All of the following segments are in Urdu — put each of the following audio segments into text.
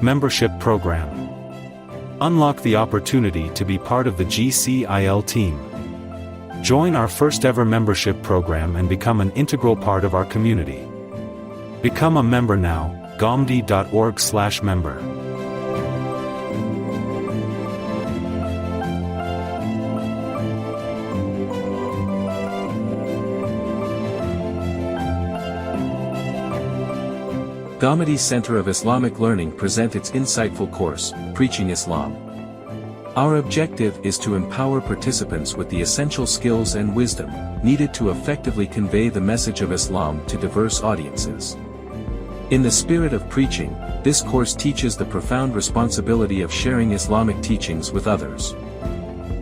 Membership Program. Unlock the opportunity to be part of the GCIL team. Join our first-ever membership program and become an integral part of our community. Become a member now, gomdi.org/member. Gomdi Center of Islamic Learning presents its insightful course, Preaching Islam. Our objective is to empower participants with the essential skills and wisdom needed to effectively convey the message of Islam to diverse audiences. In the spirit of preaching, this course teaches the profound responsibility of sharing Islamic teachings with others.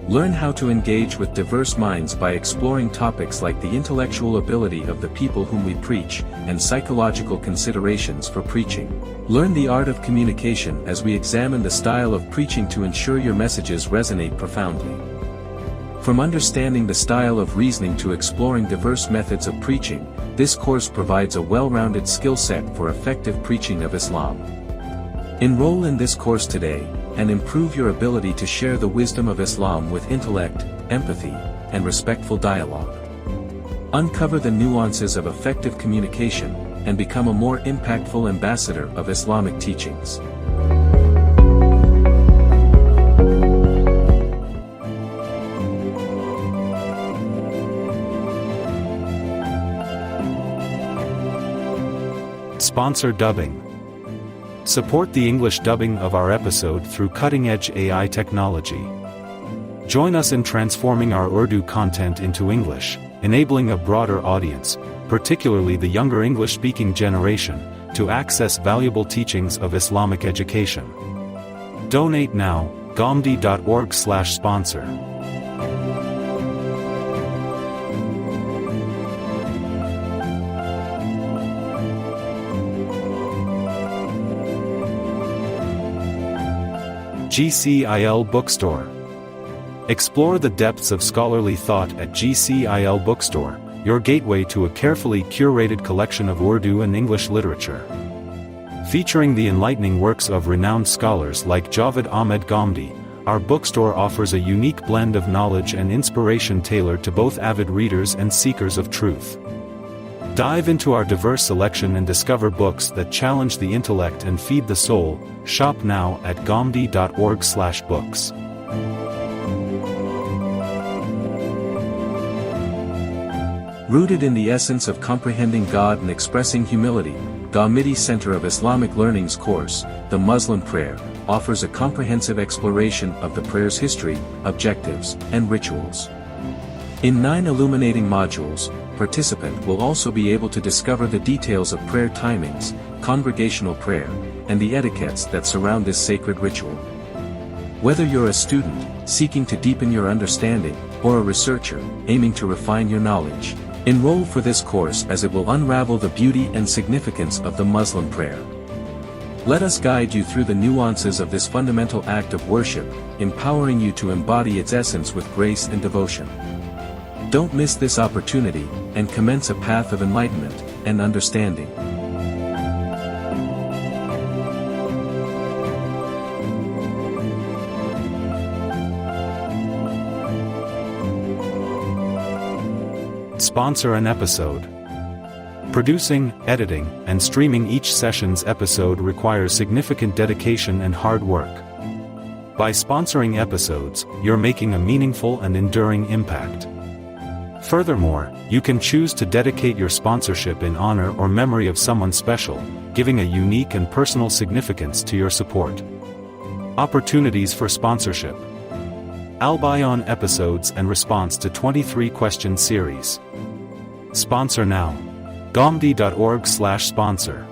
Learn how to engage with diverse minds by exploring topics like the intellectual ability of the people whom we preach, and psychological considerations for preaching. Learn the art of communication as we examine the style of preaching to ensure your messages resonate profoundly. From understanding the style of reasoning to exploring diverse methods of preaching, this course provides a well-rounded skill set for effective preaching of Islam. Enroll in this course today, and improve your ability to share the wisdom of Islam with intellect, empathy, and respectful dialogue. Uncover the nuances of effective communication, and become a more impactful ambassador of Islamic teachings. Sponsor Dubbing. Support the English dubbing of our episode through cutting-edge AI technology. Join us in transforming our Urdu content into English, enabling a broader audience, particularly the younger English-speaking generation, to access valuable teachings of Islamic education. Donate now, gomdi.org/sponsor. GCIL Bookstore. Explore the depths of scholarly thought at GCIL Bookstore, your gateway to a carefully curated collection of Urdu and English literature. Featuring the enlightening works of renowned scholars like Javed Ahmed Gomdi, our bookstore offers a unique blend of knowledge and inspiration tailored to both avid readers and seekers of truth. Dive into our diverse selection and discover books that challenge the intellect and feed the soul. Shop now at gomdi.org/books. Rooted in the essence of comprehending God and expressing humility, Gomdi Center of Islamic Learning's course, The Muslim Prayer, offers a comprehensive exploration of the prayer's history, objectives, and rituals. In 9 illuminating modules, participant will also be able to discover the details of prayer timings, congregational prayer, and the etiquettes that surround this sacred ritual. Whether you're a student, seeking to deepen your understanding, or a researcher, aiming to refine your knowledge, enroll for this course as it will unravel the beauty and significance of the Muslim prayer. Let us guide you through the nuances of this fundamental act of worship, empowering you to embody its essence with grace and devotion. Don't miss this opportunity, and commence a path of enlightenment and understanding. Sponsor an episode. Producing, editing, and streaming each session's episode requires significant dedication and hard work. By sponsoring episodes, you're making a meaningful and enduring impact. Furthermore, you can choose to dedicate your sponsorship in honor or memory of someone special, giving a unique and personal significance to your support. Opportunities for sponsorship. Al-Bayan episodes and response to 23-question series. Sponsor now. gomdi.org/sponsor.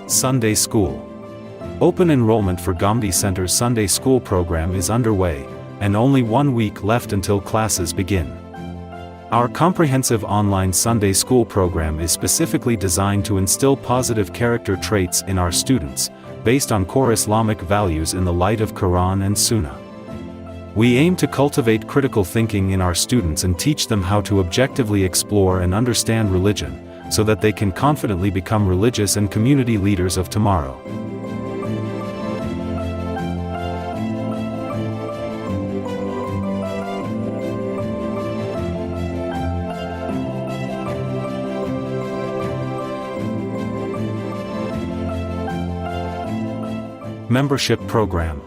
Sunday School. Open enrollment for Gomdi Center's Sunday School program is underway, and only 1 week left until classes begin. Our comprehensive online Sunday School program is specifically designed to instill positive character traits in our students, based on core Islamic values in the light of Quran and Sunnah. We aim to cultivate critical thinking in our students and teach them how to objectively explore and understand religion, so that they can confidently become religious and community leaders of tomorrow. Membership Program.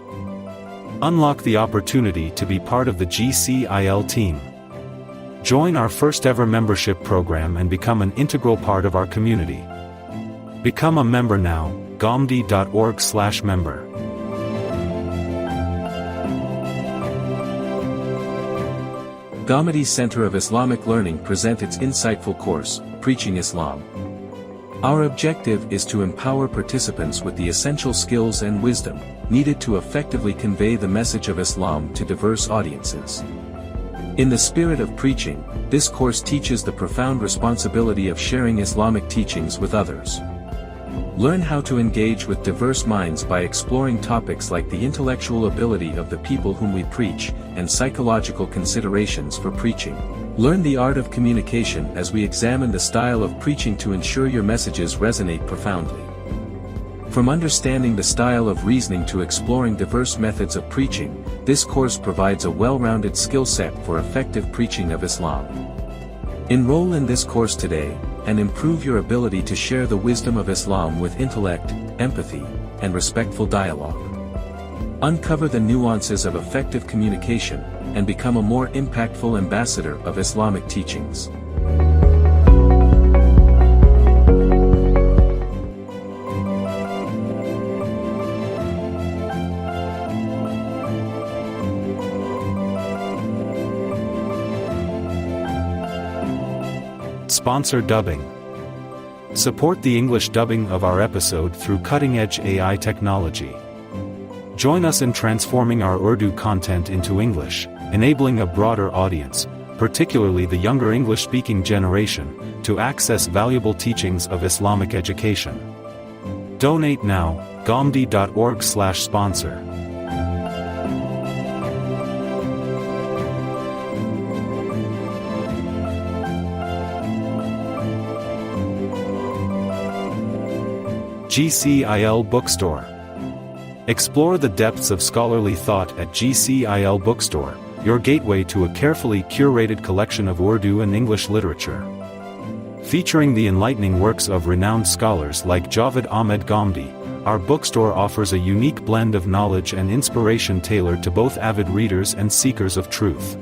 Unlock the opportunity to be part of the GCIL team. Join our first-ever membership program and become an integral part of our community. Become a member now, gomdi.org/member. Gomdi Center of Islamic Learning present its insightful course, Preaching Islam. Our objective is to empower participants with the essential skills and wisdom needed to effectively convey the message of Islam to diverse audiences. In the spirit of preaching, this course teaches the profound responsibility of sharing Islamic teachings with others. Learn how to engage with diverse minds by exploring topics like the intellectual ability of the people whom we preach, and psychological considerations for preaching. Learn the art of communication as we examine the style of preaching to ensure your messages resonate profoundly. From understanding the style of reasoning to exploring diverse methods of preaching, this course provides a well-rounded skill set for effective preaching of Islam. Enroll in this course today, and improve your ability to share the wisdom of Islam with intellect, empathy, and respectful dialogue. Uncover the nuances of effective communication, and become a more impactful ambassador of Islamic teachings. Sponsor dubbing. Support the English dubbing of our episode through cutting-edge AI technology. Join us in transforming our Urdu content into English, enabling a broader audience, particularly the younger English-speaking generation, to access valuable teachings of Islamic education. Donate now, gomdi.org/sponsor. GCIL Bookstore. Explore the depths of scholarly thought at GCIL Bookstore, your gateway to a carefully curated collection of Urdu and English literature. Featuring the enlightening works of renowned scholars like Javed Ahmed Gomdi, our bookstore offers a unique blend of knowledge and inspiration tailored to both avid readers and seekers of truth.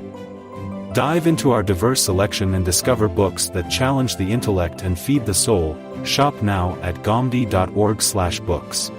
Dive into our diverse selection and discover books that challenge the intellect and feed the soul. Shop now at gomdi.org/books.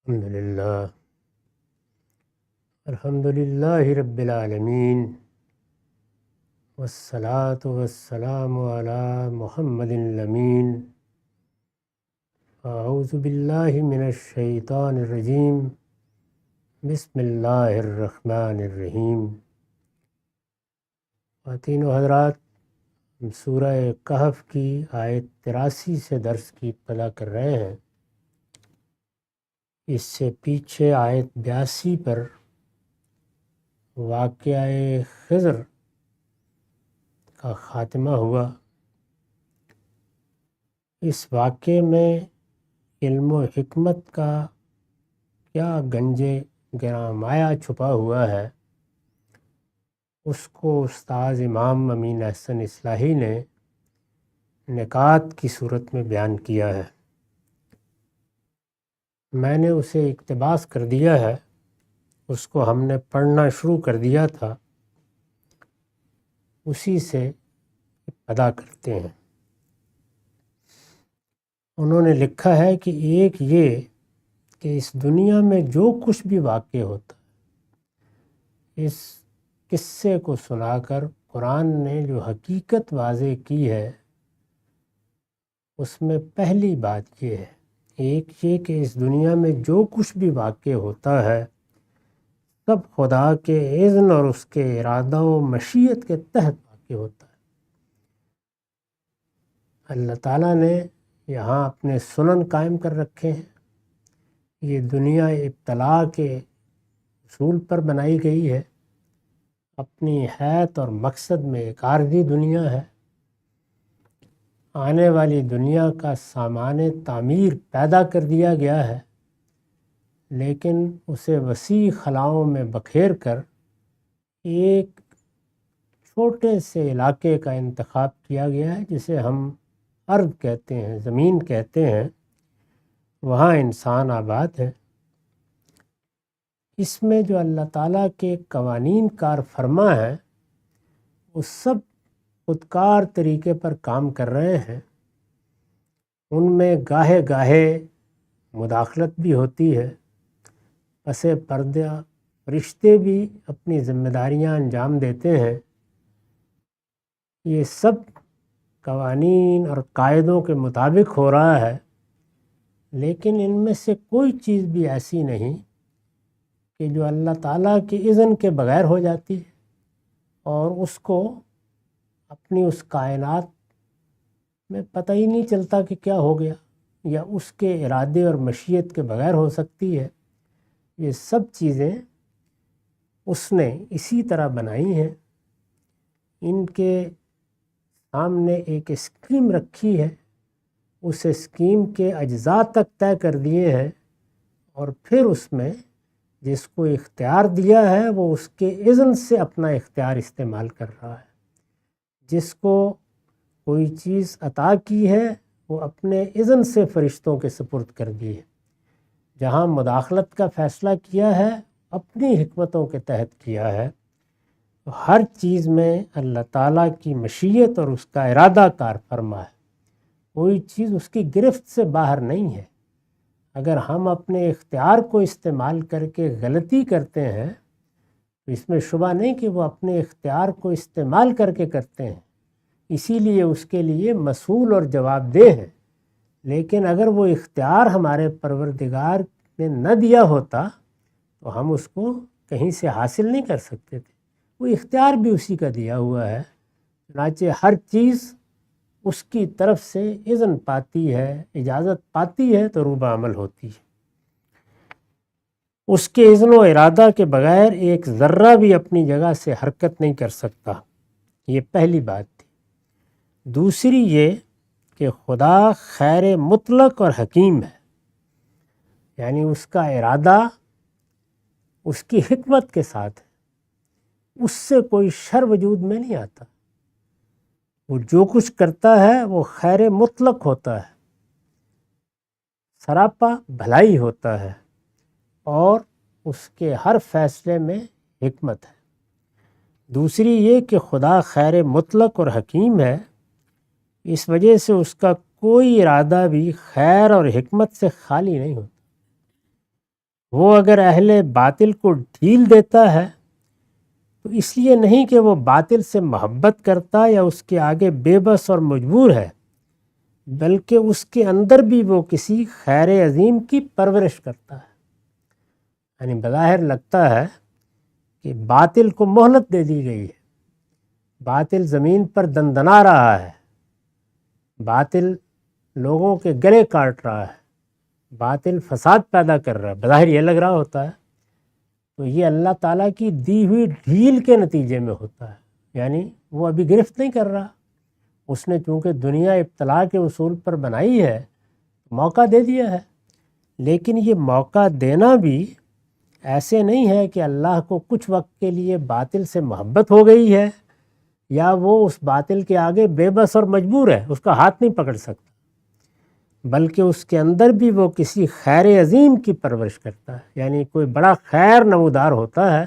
الحمد للہ رب العالمین والصلاة والسلام علی محمد الامین اعوذ باللہ من الشیطان الرجیم بسم اللہ الرحمن الرحیم۔ خواتین و حضرات، ہم سورہ کہف کی آیت 83 سے درس کی ابتدا کر رہے ہیں۔ اس سے پیچھے آیت 82 پر واقعہ خضر کا خاتمہ ہوا۔ اس واقعے میں علم و حکمت کا کیا گنج گراں مایہ چھپا ہوا ہے، اس کو استاذ امام امین احسن اصلاحی نے نکات کی صورت میں بیان کیا ہے۔ میں نے اسے اقتباس کر دیا ہے، اس کو ہم نے پڑھنا شروع کر دیا تھا، اسی سے ابتدا کرتے ہیں۔ انہوں نے لکھا ہے کہ ایک یہ کہ اس دنیا میں جو کچھ بھی واقع ہوتا ہے، اس قصے کو سنا کر قرآن نے جو حقیقت واضح کی ہے، اس میں پہلی بات یہ ہے، ایک یہ کہ اس دنیا میں جو کچھ بھی واقع ہوتا ہے سب خدا کے اذن اور اس کے ارادہ و مشیت کے تحت واقع ہوتا ہے۔ اللہ تعالیٰ نے یہاں اپنے سنن قائم کر رکھے ہیں۔ یہ دنیا ابتلاء کے اصول پر بنائی گئی ہے، اپنی حیثیت اور مقصد میں ایک عارضی دنیا ہے۔ آنے والی دنیا کا سامان تعمیر پیدا کر دیا گیا ہے، لیکن اسے وسیع خلاؤں میں بکھیر کر ایک چھوٹے سے علاقے کا انتخاب کیا گیا ہے جسے ہم ارض کہتے ہیں، زمین کہتے ہیں۔ وہاں انسان آباد ہے۔ اس میں جو اللہ تعالیٰ کے قوانین کار فرما ہے وہ سب خودکار طریقے پر کام کر رہے ہیں۔ ان میں گاہے گاہے مداخلت بھی ہوتی ہے، پس پردہ فرشتے بھی اپنی ذمہ داریاں انجام دیتے ہیں۔ یہ سب قوانین اور قاعدوں کے مطابق ہو رہا ہے، لیکن ان میں سے کوئی چیز بھی ایسی نہیں کہ جو اللہ تعالیٰ کے اذن کے بغیر ہو جاتی ہے اور اس کو اپنی اس کائنات میں پتہ ہی نہیں چلتا کہ کیا ہو گیا، یا اس کے ارادے اور مشیت کے بغیر ہو سکتی ہے۔ یہ سب چیزیں اس نے اسی طرح بنائی ہیں۔ ان کے سامنے ایک اسکیم رکھی ہے، اس اسکیم کے اجزاء تک طے کر دیے ہیں، اور پھر اس میں جس کو اختیار دیا ہے وہ اس کے اذن سے اپنا اختیار استعمال کر رہا ہے۔ جس کو کوئی چیز عطا کی ہے وہ اپنے اذن سے فرشتوں کے سپرد کر دی ہے۔ جہاں مداخلت کا فیصلہ کیا ہے اپنی حکمتوں کے تحت کیا ہے۔ ہر چیز میں اللہ تعالیٰ کی مشیت اور اس کا ارادہ کار فرما ہے، کوئی چیز اس کی گرفت سے باہر نہیں ہے۔ اگر ہم اپنے اختیار کو استعمال کر کے غلطی کرتے ہیں تو اس میں شبہ نہیں کہ وہ اپنے اختیار کو استعمال کر کے کرتے ہیں، اسی لیے اس کے لیے مسئول اور جواب دہ ہیں۔ لیکن اگر وہ اختیار ہمارے پروردگار نے نہ دیا ہوتا تو ہم اس کو کہیں سے حاصل نہیں کر سکتے تھے۔ وہ اختیار بھی اسی کا دیا ہوا ہے، چنانچہ ہر چیز اس کی طرف سے اذن پاتی ہے، اجازت پاتی ہے تو روبہ عمل ہوتی ہے۔ اس کے اذن و ارادہ کے بغیر ایک ذرہ بھی اپنی جگہ سے حرکت نہیں کر سکتا۔ یہ پہلی بات تھی۔ دوسری یہ کہ خدا خیر مطلق اور حکیم ہے، یعنی اس کا ارادہ اس کی حکمت کے ساتھ ہے، اس سے کوئی شر وجود میں نہیں آتا۔ وہ جو کچھ کرتا ہے وہ خیر مطلق ہوتا ہے، سراپا بھلائی ہوتا ہے، اور اس کے ہر فیصلے میں حکمت ہے۔ دوسری یہ کہ خدا خیر مطلق اور حکیم ہے، اس وجہ سے اس کا کوئی ارادہ بھی خیر اور حکمت سے خالی نہیں ہوتا۔ وہ اگر اہل باطل کو ڈھیل دیتا ہے تو اس لیے نہیں کہ وہ باطل سے محبت کرتا یا اس کے آگے بے بس اور مجبور ہے، بلکہ اس کے اندر بھی وہ کسی خیر عظیم کی پرورش کرتا ہے۔ یعنی بظاہر لگتا ہے کہ باطل کو مہلت دے دی گئی ہے، باطل زمین پر دندنا رہا ہے، باطل لوگوں کے گلے کاٹ رہا ہے، باطل فساد پیدا کر رہا ہے، بظاہر یہ لگ رہا ہوتا ہے، تو یہ اللہ تعالیٰ کی دی ہوئی ڈھیل کے نتیجے میں ہوتا ہے۔ یعنی وہ ابھی گرفت نہیں کر رہا، اس نے چونکہ دنیا ابتلا کے اصول پر بنائی ہے، موقع دے دیا ہے، لیکن یہ موقع دینا بھی ایسے نہیں ہے کہ اللہ کو کچھ وقت کے لیے باطل سے محبت ہو گئی ہے یا وہ اس باطل کے آگے بے بس اور مجبور ہے، اس کا ہاتھ نہیں پکڑ سکتا، بلکہ اس کے اندر بھی وہ کسی خیر عظیم کی پرورش کرتا ہے۔ یعنی کوئی بڑا خیر نمودار ہوتا ہے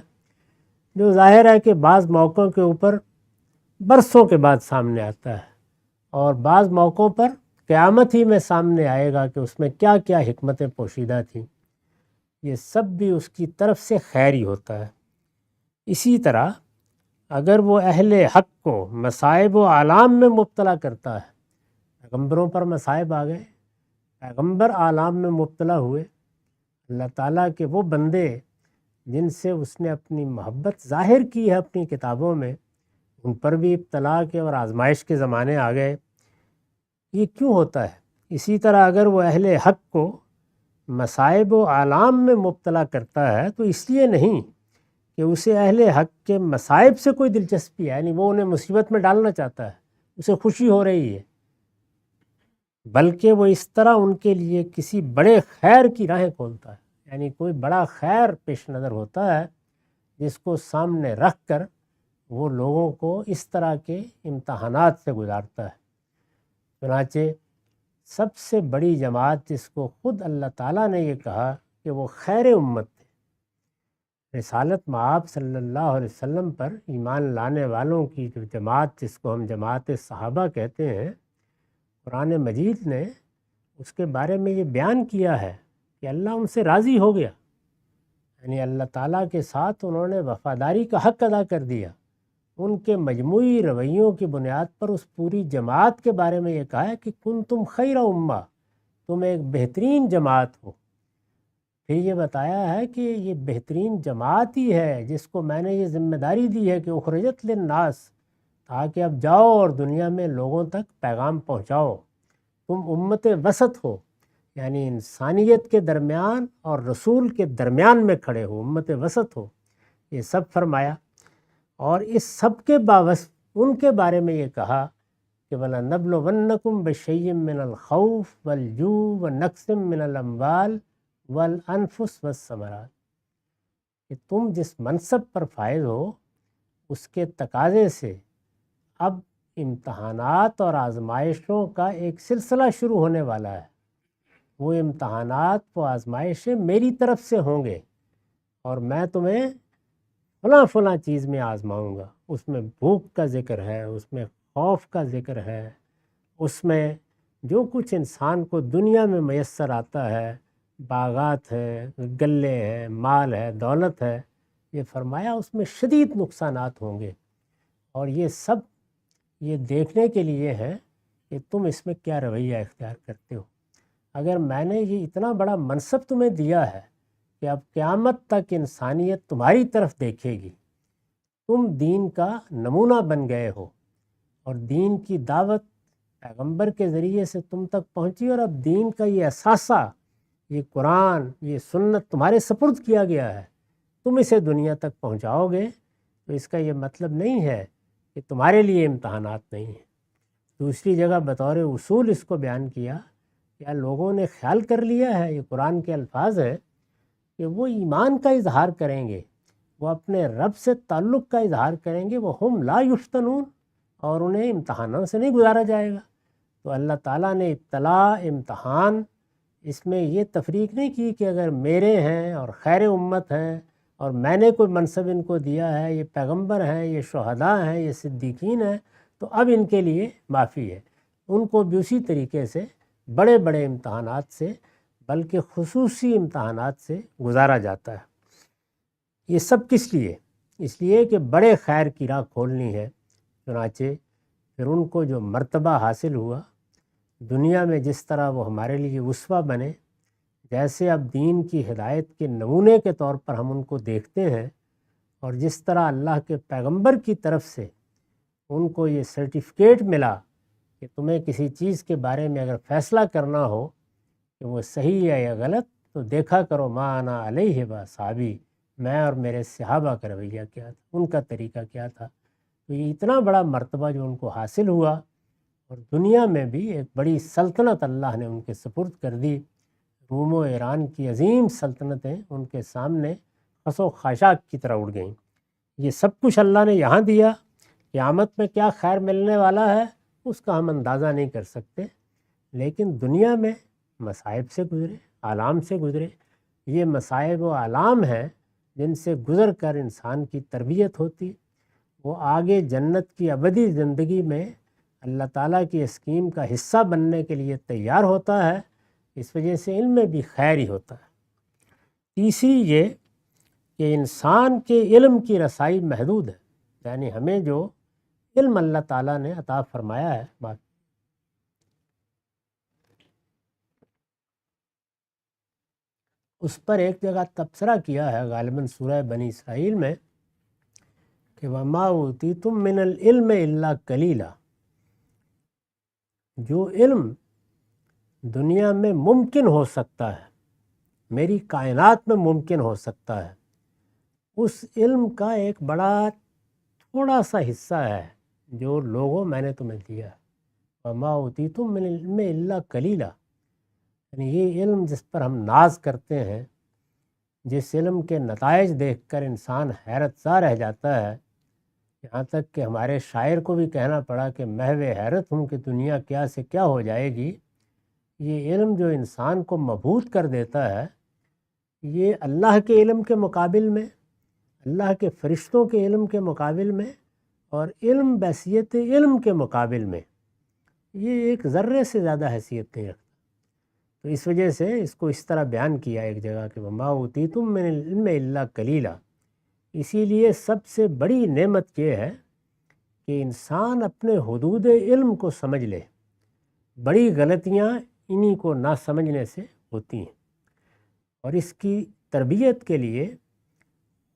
جو ظاہر ہے کہ بعض موقعوں کے اوپر برسوں کے بعد سامنے آتا ہے، اور بعض موقعوں پر قیامت ہی میں سامنے آئے گا کہ اس میں کیا کیا حکمتیں پوشیدہ تھیں۔ یہ سب بھی اس کی طرف سے خیر ہی ہوتا ہے۔ اسی طرح اگر وہ اہل حق کو مصائب و آلام میں مبتلا کرتا ہے، پیغمبروں پر مصائب آ گئے، پیغمبر آلام میں مبتلا ہوئے، اللہ تعالیٰ کے وہ بندے جن سے اس نے اپنی محبت ظاہر کی ہے اپنی کتابوں میں، ان پر بھی ابتلا کے اور آزمائش کے زمانے آ گئے۔ یہ کیوں ہوتا ہے؟ اسی طرح اگر وہ اہل حق کو مصائب و آلام میں مبتلا کرتا ہے تو اس لیے نہیں کہ اسے اہل حق کے مصائب سے کوئی دلچسپی ہے، یعنی وہ انہیں مصیبت میں ڈالنا چاہتا ہے، اسے خوشی ہو رہی ہے، بلکہ وہ اس طرح ان کے لیے کسی بڑے خیر کی راہیں کھولتا ہے۔ یعنی کوئی بڑا خیر پیش نظر ہوتا ہے جس کو سامنے رکھ کر وہ لوگوں کو اس طرح کے امتحانات سے گزارتا ہے۔ چنانچہ سب سے بڑی جماعت جس کو خود اللہ تعالیٰ نے یہ کہا کہ وہ خیر امت تھے، رسالت مآب صلی اللہ علیہ وسلم پر ایمان لانے والوں کی جو جماعت جس کو ہم جماعت صحابہ کہتے ہیں، قرآن مجید نے اس کے بارے میں یہ بیان کیا ہے کہ اللہ ان سے راضی ہو گیا، یعنی اللہ تعالیٰ کے ساتھ انہوں نے وفاداری کا حق ادا کر دیا۔ ان کے مجموعی رویوں کی بنیاد پر اس پوری جماعت کے بارے میں یہ کہا ہے کہ کنتم خیر امہ، تم ایک بہترین جماعت ہو۔ پھر یہ بتایا ہے کہ یہ بہترین جماعت ہی ہے جس کو میں نے یہ ذمہ داری دی ہے کہ اخرجت للناس، تاکہ اب جاؤ اور دنیا میں لوگوں تک پیغام پہنچاؤ۔ تم امت وسط ہو، یعنی انسانیت کے درمیان اور رسول کے درمیان میں کھڑے ہو، امت وسط ہو، یہ سب فرمایا۔ اور اس سب کے باوجود ان کے بارے میں یہ کہا کہ وَلَنَبْلُوَنَّكُمْ بِشَيْءٍ مِّنَ الْخَوْفِ وَالْجُوعِ وَنَقْصٍ مِّنَ الْأَمْوَالِ وَالْأَنفُسِ وَالثَّمَرَاتِ، کہ تم جس منصب پر فائز ہو اس کے تقاضے سے اب امتحانات اور آزمائشوں کا ایک سلسلہ شروع ہونے والا ہے۔ وہ امتحانات و آزمائشیں میری طرف سے ہوں گے، اور میں تمہیں فلاں فلاں چیز میں آزماؤں گا۔ اس میں بھوک کا ذکر ہے، اس میں خوف کا ذکر ہے، اس میں جو کچھ انسان کو دنیا میں میسر آتا ہے، باغات ہیں، گلے ہیں، مال ہے، دولت ہے، یہ فرمایا اس میں شدید نقصانات ہوں گے، اور یہ سب یہ دیکھنے کے لیے ہے کہ تم اس میں کیا رویہ اختیار کرتے ہو۔ اگر میں نے یہ اتنا بڑا منصب تمہیں دیا ہے کہ اب قیامت تک انسانیت تمہاری طرف دیکھے گی، تم دین کا نمونہ بن گئے ہو، اور دین کی دعوت پیغمبر کے ذریعے سے تم تک پہنچی، اور اب دین کا یہ اثاثہ، یہ قرآن، یہ سنت تمہارے سپرد کیا گیا ہے، تم اسے دنیا تک پہنچاؤ گے، تو اس کا یہ مطلب نہیں ہے کہ تمہارے لیے امتحانات نہیں ہیں۔ دوسری جگہ بطور اصول اس کو بیان کیا، کیا لوگوں نے خیال کر لیا ہے، یہ قرآن کے الفاظ ہیں، کہ وہ ایمان کا اظہار کریں گے، وہ اپنے رب سے تعلق کا اظہار کریں گے، وہ ہم لا یفتنون، اور انہیں امتحانوں سے نہیں گزارا جائے گا۔ تو اللہ تعالیٰ نے ابتلا، امتحان، اس میں یہ تفریق نہیں کی کہ اگر میرے ہیں اور خیر امت ہیں اور میں نے کوئی منصب ان کو دیا ہے، یہ پیغمبر ہیں، یہ شہداء ہیں، یہ صدیقین ہیں، تو اب ان کے لیے معافی ہے۔ ان کو بھی اسی طریقے سے بڑے بڑے امتحانات سے بلکہ خصوصی امتحانات سے گزارا جاتا ہے۔ یہ سب کس لیے؟ اس لیے کہ بڑے خیر کی راہ کھولنی ہے۔ چنانچہ پھر ان کو جو مرتبہ حاصل ہوا دنیا میں، جس طرح وہ ہمارے لیے اسوہ بنے، جیسے اب دین کی ہدایت کے نمونے کے طور پر ہم ان کو دیکھتے ہیں، اور جس طرح اللہ کے پیغمبر کی طرف سے ان کو یہ سرٹیفکیٹ ملا کہ تمہیں کسی چیز کے بارے میں اگر فیصلہ کرنا ہو کہ وہ صحیح ہے یا غلط، تو دیکھا کرو ما انا علیہ و صحابی، میں اور میرے صحابہ کا رویہ کیا تھا، ان کا طریقہ کیا تھا۔ تو یہ اتنا بڑا مرتبہ جو ان کو حاصل ہوا، اور دنیا میں بھی ایک بڑی سلطنت اللہ نے ان کے سپرد کر دی۔ روم و ایران کی عظیم سلطنتیں ان کے سامنے خس و خاشاک کی طرح اڑ گئیں۔ یہ سب کچھ اللہ نے یہاں دیا، قیامت میں کیا خیر ملنے والا ہے اس کا ہم اندازہ نہیں کر سکتے، لیکن دنیا میں مصائب سے گزرے، آلام سے گزرے۔ یہ مصائب و آلام ہیں جن سے گزر کر انسان کی تربیت ہوتی، وہ آگے جنت کی ابدی زندگی میں اللہ تعالیٰ کی اسکیم کا حصہ بننے کے لیے تیار ہوتا ہے۔ اس وجہ سے علم میں بھی خیر ہی ہوتا ہے۔ تیسری یہ کہ انسان کے علم کی رسائی محدود ہے، یعنی ہمیں جو علم اللہ تعالیٰ نے عطا فرمایا ہے، اس پر ایک جگہ تبصرہ کیا ہے غالباً سورہ بنی اسرائیل میں کہ وَمَا أُوتِيتُم مِّنَ الْعِلْمِ إِلَّا قَلِيلًا، جو علم دنیا میں ممکن ہو سکتا ہے، میری کائنات میں ممکن ہو سکتا ہے، اس علم کا ایک بڑا تھوڑا سا حصہ ہے جو لوگوں میں نے تمہیں دیا ہے۔ وَمَا أُوتِيتُم مِّنَ الْعِلْمِ إِلَّا قَلِيلًا، یعنی یہ علم جس پر ہم ناز کرتے ہیں، جس علم کے نتائج دیکھ کر انسان حیرت زا رہ جاتا ہے، یہاں تک کہ ہمارے شاعر کو بھی کہنا پڑا کہ محو حیرت ہوں کہ دنیا کیا سے کیا ہو جائے گی۔ یہ علم جو انسان کو مبہوت کر دیتا ہے، یہ اللہ کے علم کے مقابل میں، اللہ کے فرشتوں کے علم کے مقابل میں، اور علم بحیثیت علم کے مقابل میں یہ ایک ذرے سے زیادہ حیثیت نہیں رکھتا۔ تو اس وجہ سے اس کو اس طرح بیان کیا ایک جگہ کہ وَمَا أُوتِيتُم مِّنَ الْعِلْمِ إِلَّا قَلِيلًا۔ اسی لیے سب سے بڑی نعمت یہ ہے کہ انسان اپنے حدود علم کو سمجھ لے۔ بڑی غلطیاں انہی کو نہ سمجھنے سے ہوتی ہیں، اور اس کی تربیت کے لیے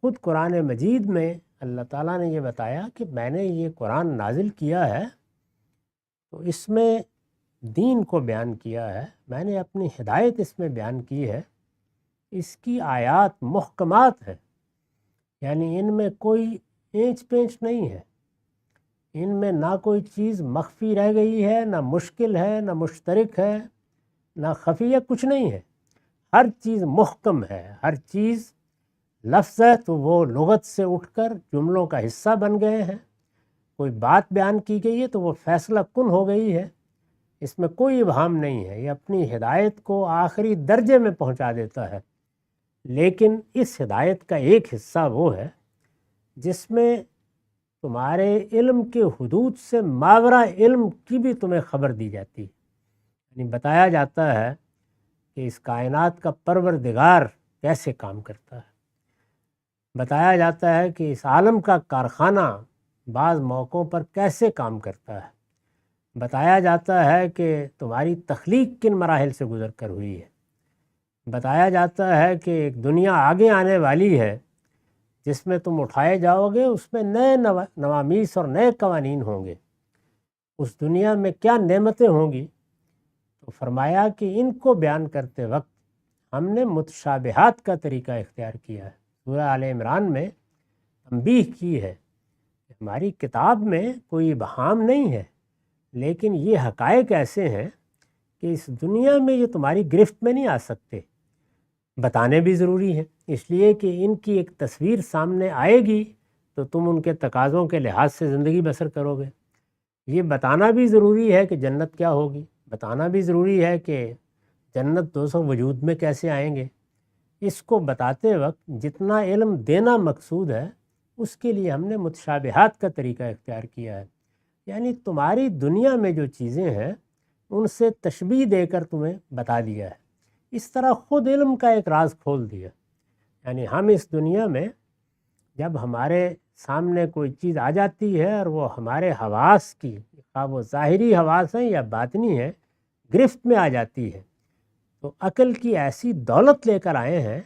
خود قرآن مجید میں اللہ تعالیٰ نے یہ بتایا کہ میں نے یہ قرآن نازل کیا ہے تو اس میں دین کو بیان کیا ہے، میں نے اپنی ہدایت اس میں بیان کی ہے۔ اس کی آیات محکمات ہیں، یعنی ان میں کوئی اینچ پینچ نہیں ہے، ان میں نہ کوئی چیز مخفی رہ گئی ہے، نہ مشکل ہے، نہ مشترک ہے، نہ خفیہ، کچھ نہیں ہے۔ ہر چیز محکم ہے، ہر چیز لفظ ہے تو وہ لغت سے اٹھ کر جملوں کا حصہ بن گئے ہیں۔ کوئی بات بیان کی گئی ہے تو وہ فیصلہ کن ہو گئی ہے، اس میں کوئی ابہام نہیں ہے۔ یہ اپنی ہدایت کو آخری درجے میں پہنچا دیتا ہے، لیکن اس ہدایت کا ایک حصہ وہ ہے جس میں تمہارے علم کے حدود سے ماورا علم کی بھی تمہیں خبر دی جاتی ہے، یعنی بتایا جاتا ہے کہ اس کائنات کا پروردگار کیسے کام کرتا ہے، بتایا جاتا ہے کہ اس عالم کا کارخانہ بعض موقعوں پر کیسے کام کرتا ہے، بتایا جاتا ہے کہ تمہاری تخلیق کن مراحل سے گزر کر ہوئی ہے، بتایا جاتا ہے کہ ایک دنیا آگے آنے والی ہے جس میں تم اٹھائے جاؤ گے، اس میں نئے نوامیس اور نئے قوانین ہوں گے۔ اس دنیا میں کیا نعمتیں ہوں گی، تو فرمایا کہ ان کو بیان کرتے وقت ہم نے متشابہات کا طریقہ اختیار کیا ہے۔ سورہ آل عمران میں تنبیہ کی ہے کہ ہماری کتاب میں کوئی ابہام نہیں ہے، لیکن یہ حقائق ایسے ہیں کہ اس دنیا میں یہ تمہاری گرفت میں نہیں آ سکتے، بتانے بھی ضروری ہے، اس لیے کہ ان کی ایک تصویر سامنے آئے گی تو تم ان کے تقاضوں کے لحاظ سے زندگی بسر کرو گے۔ یہ بتانا بھی ضروری ہے کہ جنت کیا ہوگی، بتانا بھی ضروری ہے کہ جنت دوزخ وجود میں کیسے آئیں گے۔ اس کو بتاتے وقت جتنا علم دینا مقصود ہے، اس کے لیے ہم نے متشابہات کا طریقہ اختیار کیا ہے، یعنی تمہاری دنیا میں جو چیزیں ہیں ان سے تشبیہ دے کر تمہیں بتا دیا ہے۔ اس طرح خود علم کا ایک راز کھول دیا. یعنی ہم اس دنیا میں جب ہمارے سامنے کوئی چیز آ جاتی ہے اور وہ ہمارے حواس کی، خواہ وہ ظاہری حواس ہیں یا باطنی ہیں، گرفت میں آ جاتی ہے، تو عقل کی ایسی دولت لے کر آئے ہیں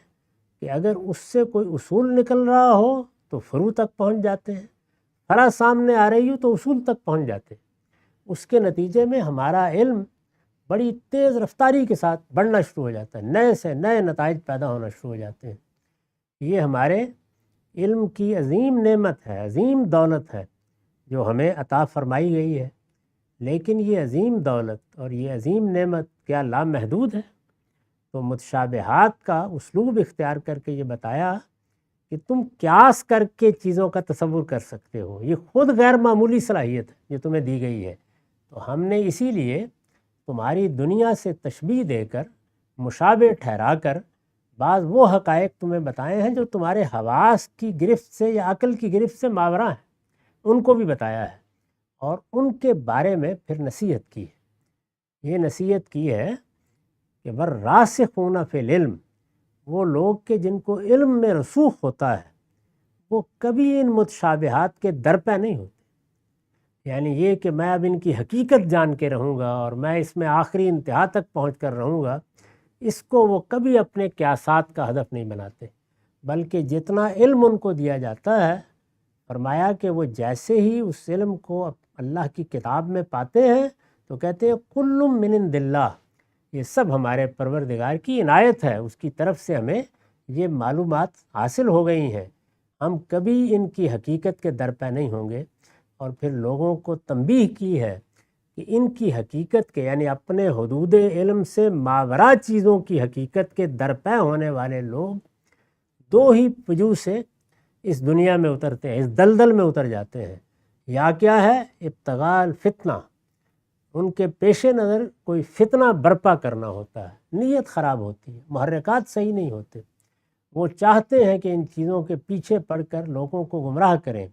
کہ اگر اس سے کوئی اصول نکل رہا ہو تو فرو تک پہنچ جاتے ہیں، فرع سامنے آ رہی ہو تو اصول تک پہنچ جاتے ہیں. اس کے نتیجے میں ہمارا علم بڑی تیز رفتاری کے ساتھ بڑھنا شروع ہو جاتا ہے، نئے سے نئے نتائج پیدا ہونا شروع ہو جاتے ہیں. یہ ہمارے علم کی عظیم نعمت ہے، عظیم دولت ہے جو ہمیں عطا فرمائی گئی ہے. لیکن یہ عظیم دولت اور یہ عظیم نعمت کیا لامحدود ہے؟ تو متشابہات کا اسلوب اختیار کر کے یہ بتایا کہ تم قیاس کر کے چیزوں کا تصور کر سکتے ہو، یہ خود غیر معمولی صلاحیت ہے جو تمہیں دی گئی ہے. تو ہم نے اسی لیے تمہاری دنیا سے تشبیہ دے کر، مشابہ ٹھہرا کر بعض وہ حقائق تمہیں بتائے ہیں جو تمہارے حواس کی گرفت سے یا عقل کی گرفت سے ماوراء ہیں، ان کو بھی بتایا ہے اور ان کے بارے میں پھر نصیحت کی ہے. یہ نصیحت کی ہے کہ والراسخون فی العلم، وہ لوگ کہ جن کو علم میں رسوخ ہوتا ہے وہ کبھی ان متشابہات کے درپے نہیں ہوتے. یعنی یہ کہ میں اب ان کی حقیقت جان کے رہوں گا اور میں اس میں آخری انتہا تک پہنچ کر رہوں گا، اس کو وہ کبھی اپنے قیاسات کا ہدف نہیں بناتے، بلکہ جتنا علم ان کو دیا جاتا ہے، فرمایا کہ وہ جیسے ہی اس علم کو اللہ کی کتاب میں پاتے ہیں تو کہتے ہیں کل من عند اللہ، یہ سب ہمارے پروردگار کی عنایت ہے، اس کی طرف سے ہمیں یہ معلومات حاصل ہو گئی ہیں، ہم کبھی ان کی حقیقت کے درپے نہیں ہوں گے. اور پھر لوگوں کو تنبیہ کی ہے کہ ان کی حقیقت کے، یعنی اپنے حدود علم سے ماوراء چیزوں کی حقیقت کے درپے ہونے والے لوگ دو ہی وجوہ سے اس دنیا میں اترتے ہیں، اس دلدل میں اتر جاتے ہیں. یا کیا ہے؟ ابتغاء الفتنہ، ان کے پیش نظر کوئی فتنہ برپا کرنا ہوتا ہے، نیت خراب ہوتی ہے، محرکات صحیح نہیں ہوتے، وہ چاہتے ہیں کہ ان چیزوں کے پیچھے پڑ کر لوگوں کو گمراہ کریں،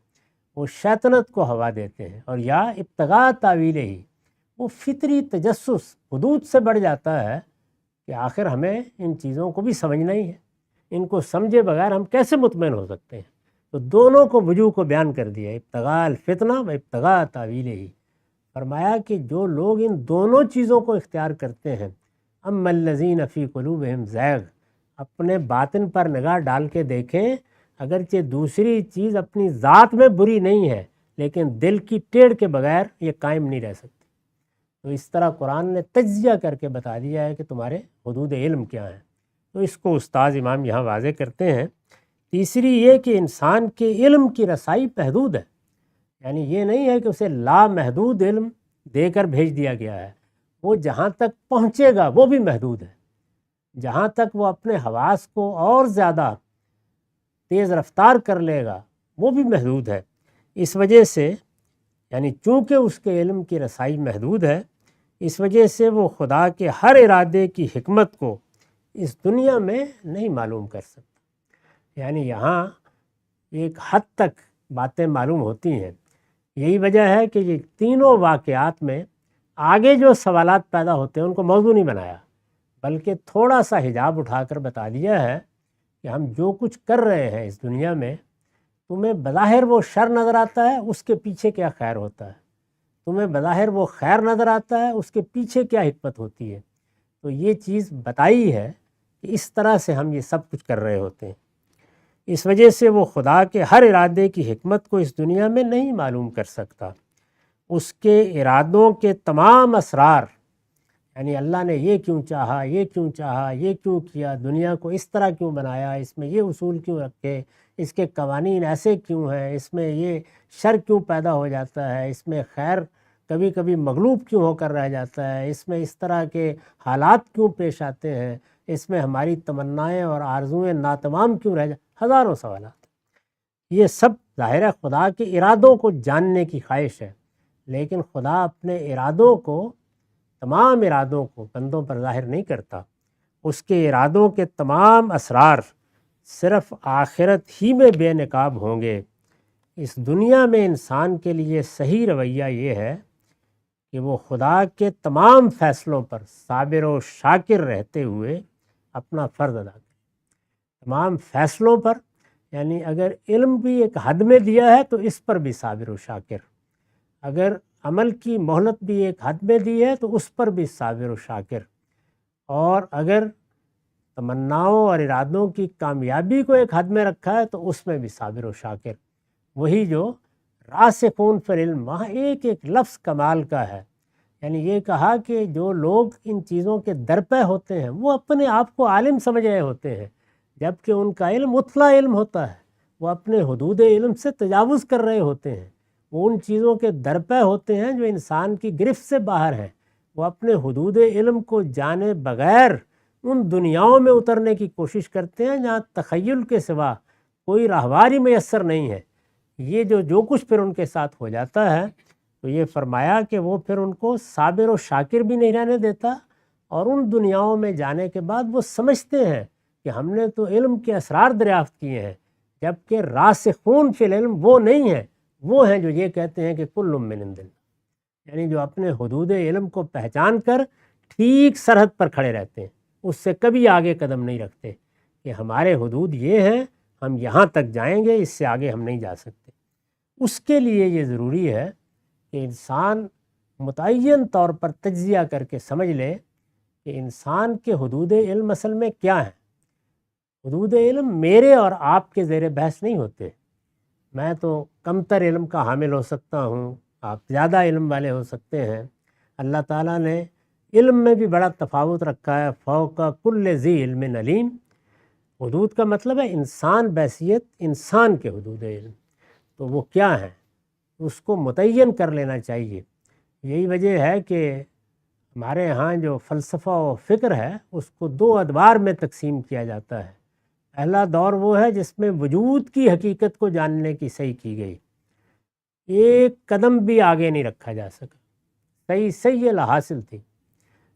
وہ شیطنت کو ہوا دیتے ہیں. اور یا ابتغاء تاویلہ ہی، وہ فطری تجسس حدود سے بڑھ جاتا ہے کہ آخر ہمیں ان چیزوں کو بھی سمجھنا ہی ہے، ان کو سمجھے بغیر ہم کیسے مطمئن ہو سکتے ہیں. تو دونوں کو وجوہ کو بیان کر دیا، ابتغاء الفتنہ و ابتغاء تاویلہ ہی. فرمایا کہ جو لوگ ان دونوں چیزوں کو اختیار کرتے ہیں، اما الذین فی قلوبہم زیغ، اپنے باطن پر نگاہ ڈال کے دیکھیں، اگرچہ دوسری چیز اپنی ذات میں بری نہیں ہے لیکن دل کی ٹیڑھ کے بغیر یہ قائم نہیں رہ سکتی. تو اس طرح قرآن نے تجزیہ کر کے بتا دیا ہے کہ تمہارے حدود علم کیا ہیں. تو اس کو استاذ امام یہاں واضح کرتے ہیں. تیسری یہ کہ انسان کے علم کی رسائی محدود ہے، یعنی یہ نہیں ہے کہ اسے لامحدود علم دے کر بھیج دیا گیا ہے، وہ جہاں تک پہنچے گا وہ بھی محدود ہے، جہاں تک وہ اپنے حواس کو اور زیادہ تیز رفتار کر لے گا وہ بھی محدود ہے. اس وجہ سے یعنی چونکہ اس کے علم کی رسائی محدود ہے، اس وجہ سے وہ خدا کے ہر ارادے کی حکمت کو اس دنیا میں نہیں معلوم کر سکتا. یعنی یہاں ایک حد تک باتیں معلوم ہوتی ہیں. یہی وجہ ہے کہ یہ تینوں واقعات میں آگے جو سوالات پیدا ہوتے ہیں ان کو موضوع نہیں بنایا، بلکہ تھوڑا سا حجاب اٹھا کر بتا دیا ہے کہ ہم جو کچھ کر رہے ہیں اس دنیا میں، تمہیں بظاہر وہ شر نظر آتا ہے، اس کے پیچھے کیا خیر ہوتا ہے، تمہیں بظاہر وہ خیر نظر آتا ہے، اس کے پیچھے کیا حکمت ہوتی ہے. تو یہ چیز بتائی ہے کہ اس طرح سے ہم یہ سب کچھ کر رہے ہوتے ہیں. اس وجہ سے وہ خدا کے ہر ارادے کی حکمت کو اس دنیا میں نہیں معلوم کر سکتا. اس کے ارادوں کے تمام اسرار، یعنی اللہ نے یہ کیوں چاہا، یہ کیوں چاہا، یہ کیوں کیا، دنیا کو اس طرح کیوں بنایا، اس میں یہ اصول کیوں رکھے، اس کے قوانین ایسے کیوں ہیں، اس میں یہ شر کیوں پیدا ہو جاتا ہے، اس میں خیر کبھی کبھی مغلوب کیوں ہو کر رہ جاتا ہے، اس میں اس طرح کے حالات کیوں پیش آتے ہیں، اس میں ہماری تمنائیں اور آرزوئیں ناتمام کیوں رہ جاتی، ہزاروں سوالات. یہ سب ظاہر ہے خدا کے ارادوں کو جاننے کی خواہش ہے، لیکن خدا اپنے ارادوں کو، تمام ارادوں کو بندوں پر ظاہر نہیں کرتا. اس کے ارادوں کے تمام اسرار صرف آخرت ہی میں بے نقاب ہوں گے. اس دنیا میں انسان کے لیے صحیح رویہ یہ ہے کہ وہ خدا کے تمام فیصلوں پر صابر و شاکر رہتے ہوئے اپنا فرض ادا کرے، تمام فیصلوں پر، یعنی اگر علم بھی ایک حد میں دیا ہے تو اس پر بھی صابر و شاکر، اگر عمل کی مہلت بھی ایک حد میں دی ہے تو اس پر بھی صابر و شاکر، اور اگر تمناؤں اور ارادوں کی کامیابی کو ایک حد میں رکھا ہے تو اس میں بھی صابر و شاکر۔ وہی جو راسخون فی العلم، وہاں ایک ایک لفظ کمال کا ہے، یعنی یہ کہا کہ جو لوگ ان چیزوں کے درپے ہوتے ہیں وہ اپنے آپ کو عالم سمجھ رہے ہوتے ہیں، جبکہ ان کا علم اطلاع علم ہوتا ہے، وہ اپنے حدود علم سے تجاوز کر رہے ہوتے ہیں، وہ ان چیزوں کے درپے ہوتے ہیں جو انسان کی گرفت سے باہر ہیں، وہ اپنے حدود علم کو جانے بغیر ان دنیاؤں میں اترنے کی کوشش کرتے ہیں جہاں تخیل کے سوا کوئی راہواری میسر نہیں ہے۔ یہ جو کچھ پھر ان کے ساتھ ہو جاتا ہے تو یہ فرمایا کہ وہ پھر ان کو صابر و شاکر بھی نہیں رہنے دیتا، اور ان دنیاؤں میں جانے کے بعد وہ سمجھتے ہیں کہ ہم نے تو علم کے اسرار دریافت کیے ہیں، جبکہ راسخون فی العلم وہ نہیں ہیں، وہ ہیں جو یہ کہتے ہیں کہ کل من عند اللہ، یعنی جو اپنے حدود علم کو پہچان کر ٹھیک سرحد پر کھڑے رہتے ہیں، اس سے کبھی آگے قدم نہیں رکھتے کہ ہمارے حدود یہ ہیں، ہم یہاں تک جائیں گے، اس سے آگے ہم نہیں جا سکتے۔ اس کے لیے یہ ضروری ہے کہ انسان متعین طور پر تجزیہ کر کے سمجھ لے کہ انسان کے حدود علم اصل میں کیا ہیں۔ حدود علم میرے اور آپ کے زیر بحث نہیں ہوتے، میں تو کمتر علم کا حامل ہو سکتا ہوں، آپ زیادہ علم والے ہو سکتے ہیں۔ اللہ تعالیٰ نے علم میں بھی بڑا تفاوت رکھا ہے، فوق کل ذی علم علیم۔ حدود کا مطلب ہے انسان بحیثیت انسان کے حدود علم، تو وہ کیا ہیں اس کو متعین کر لینا چاہیے۔ یہی وجہ ہے کہ ہمارے ہاں جو فلسفہ و فکر ہے اس کو دو ادوار میں تقسیم کیا جاتا ہے۔ پہلا دور وہ ہے جس میں وجود کی حقیقت کو جاننے کی صحیح کی گئی، ایک قدم بھی آگے نہیں رکھا جا سکا، صحیح حاصل تھی،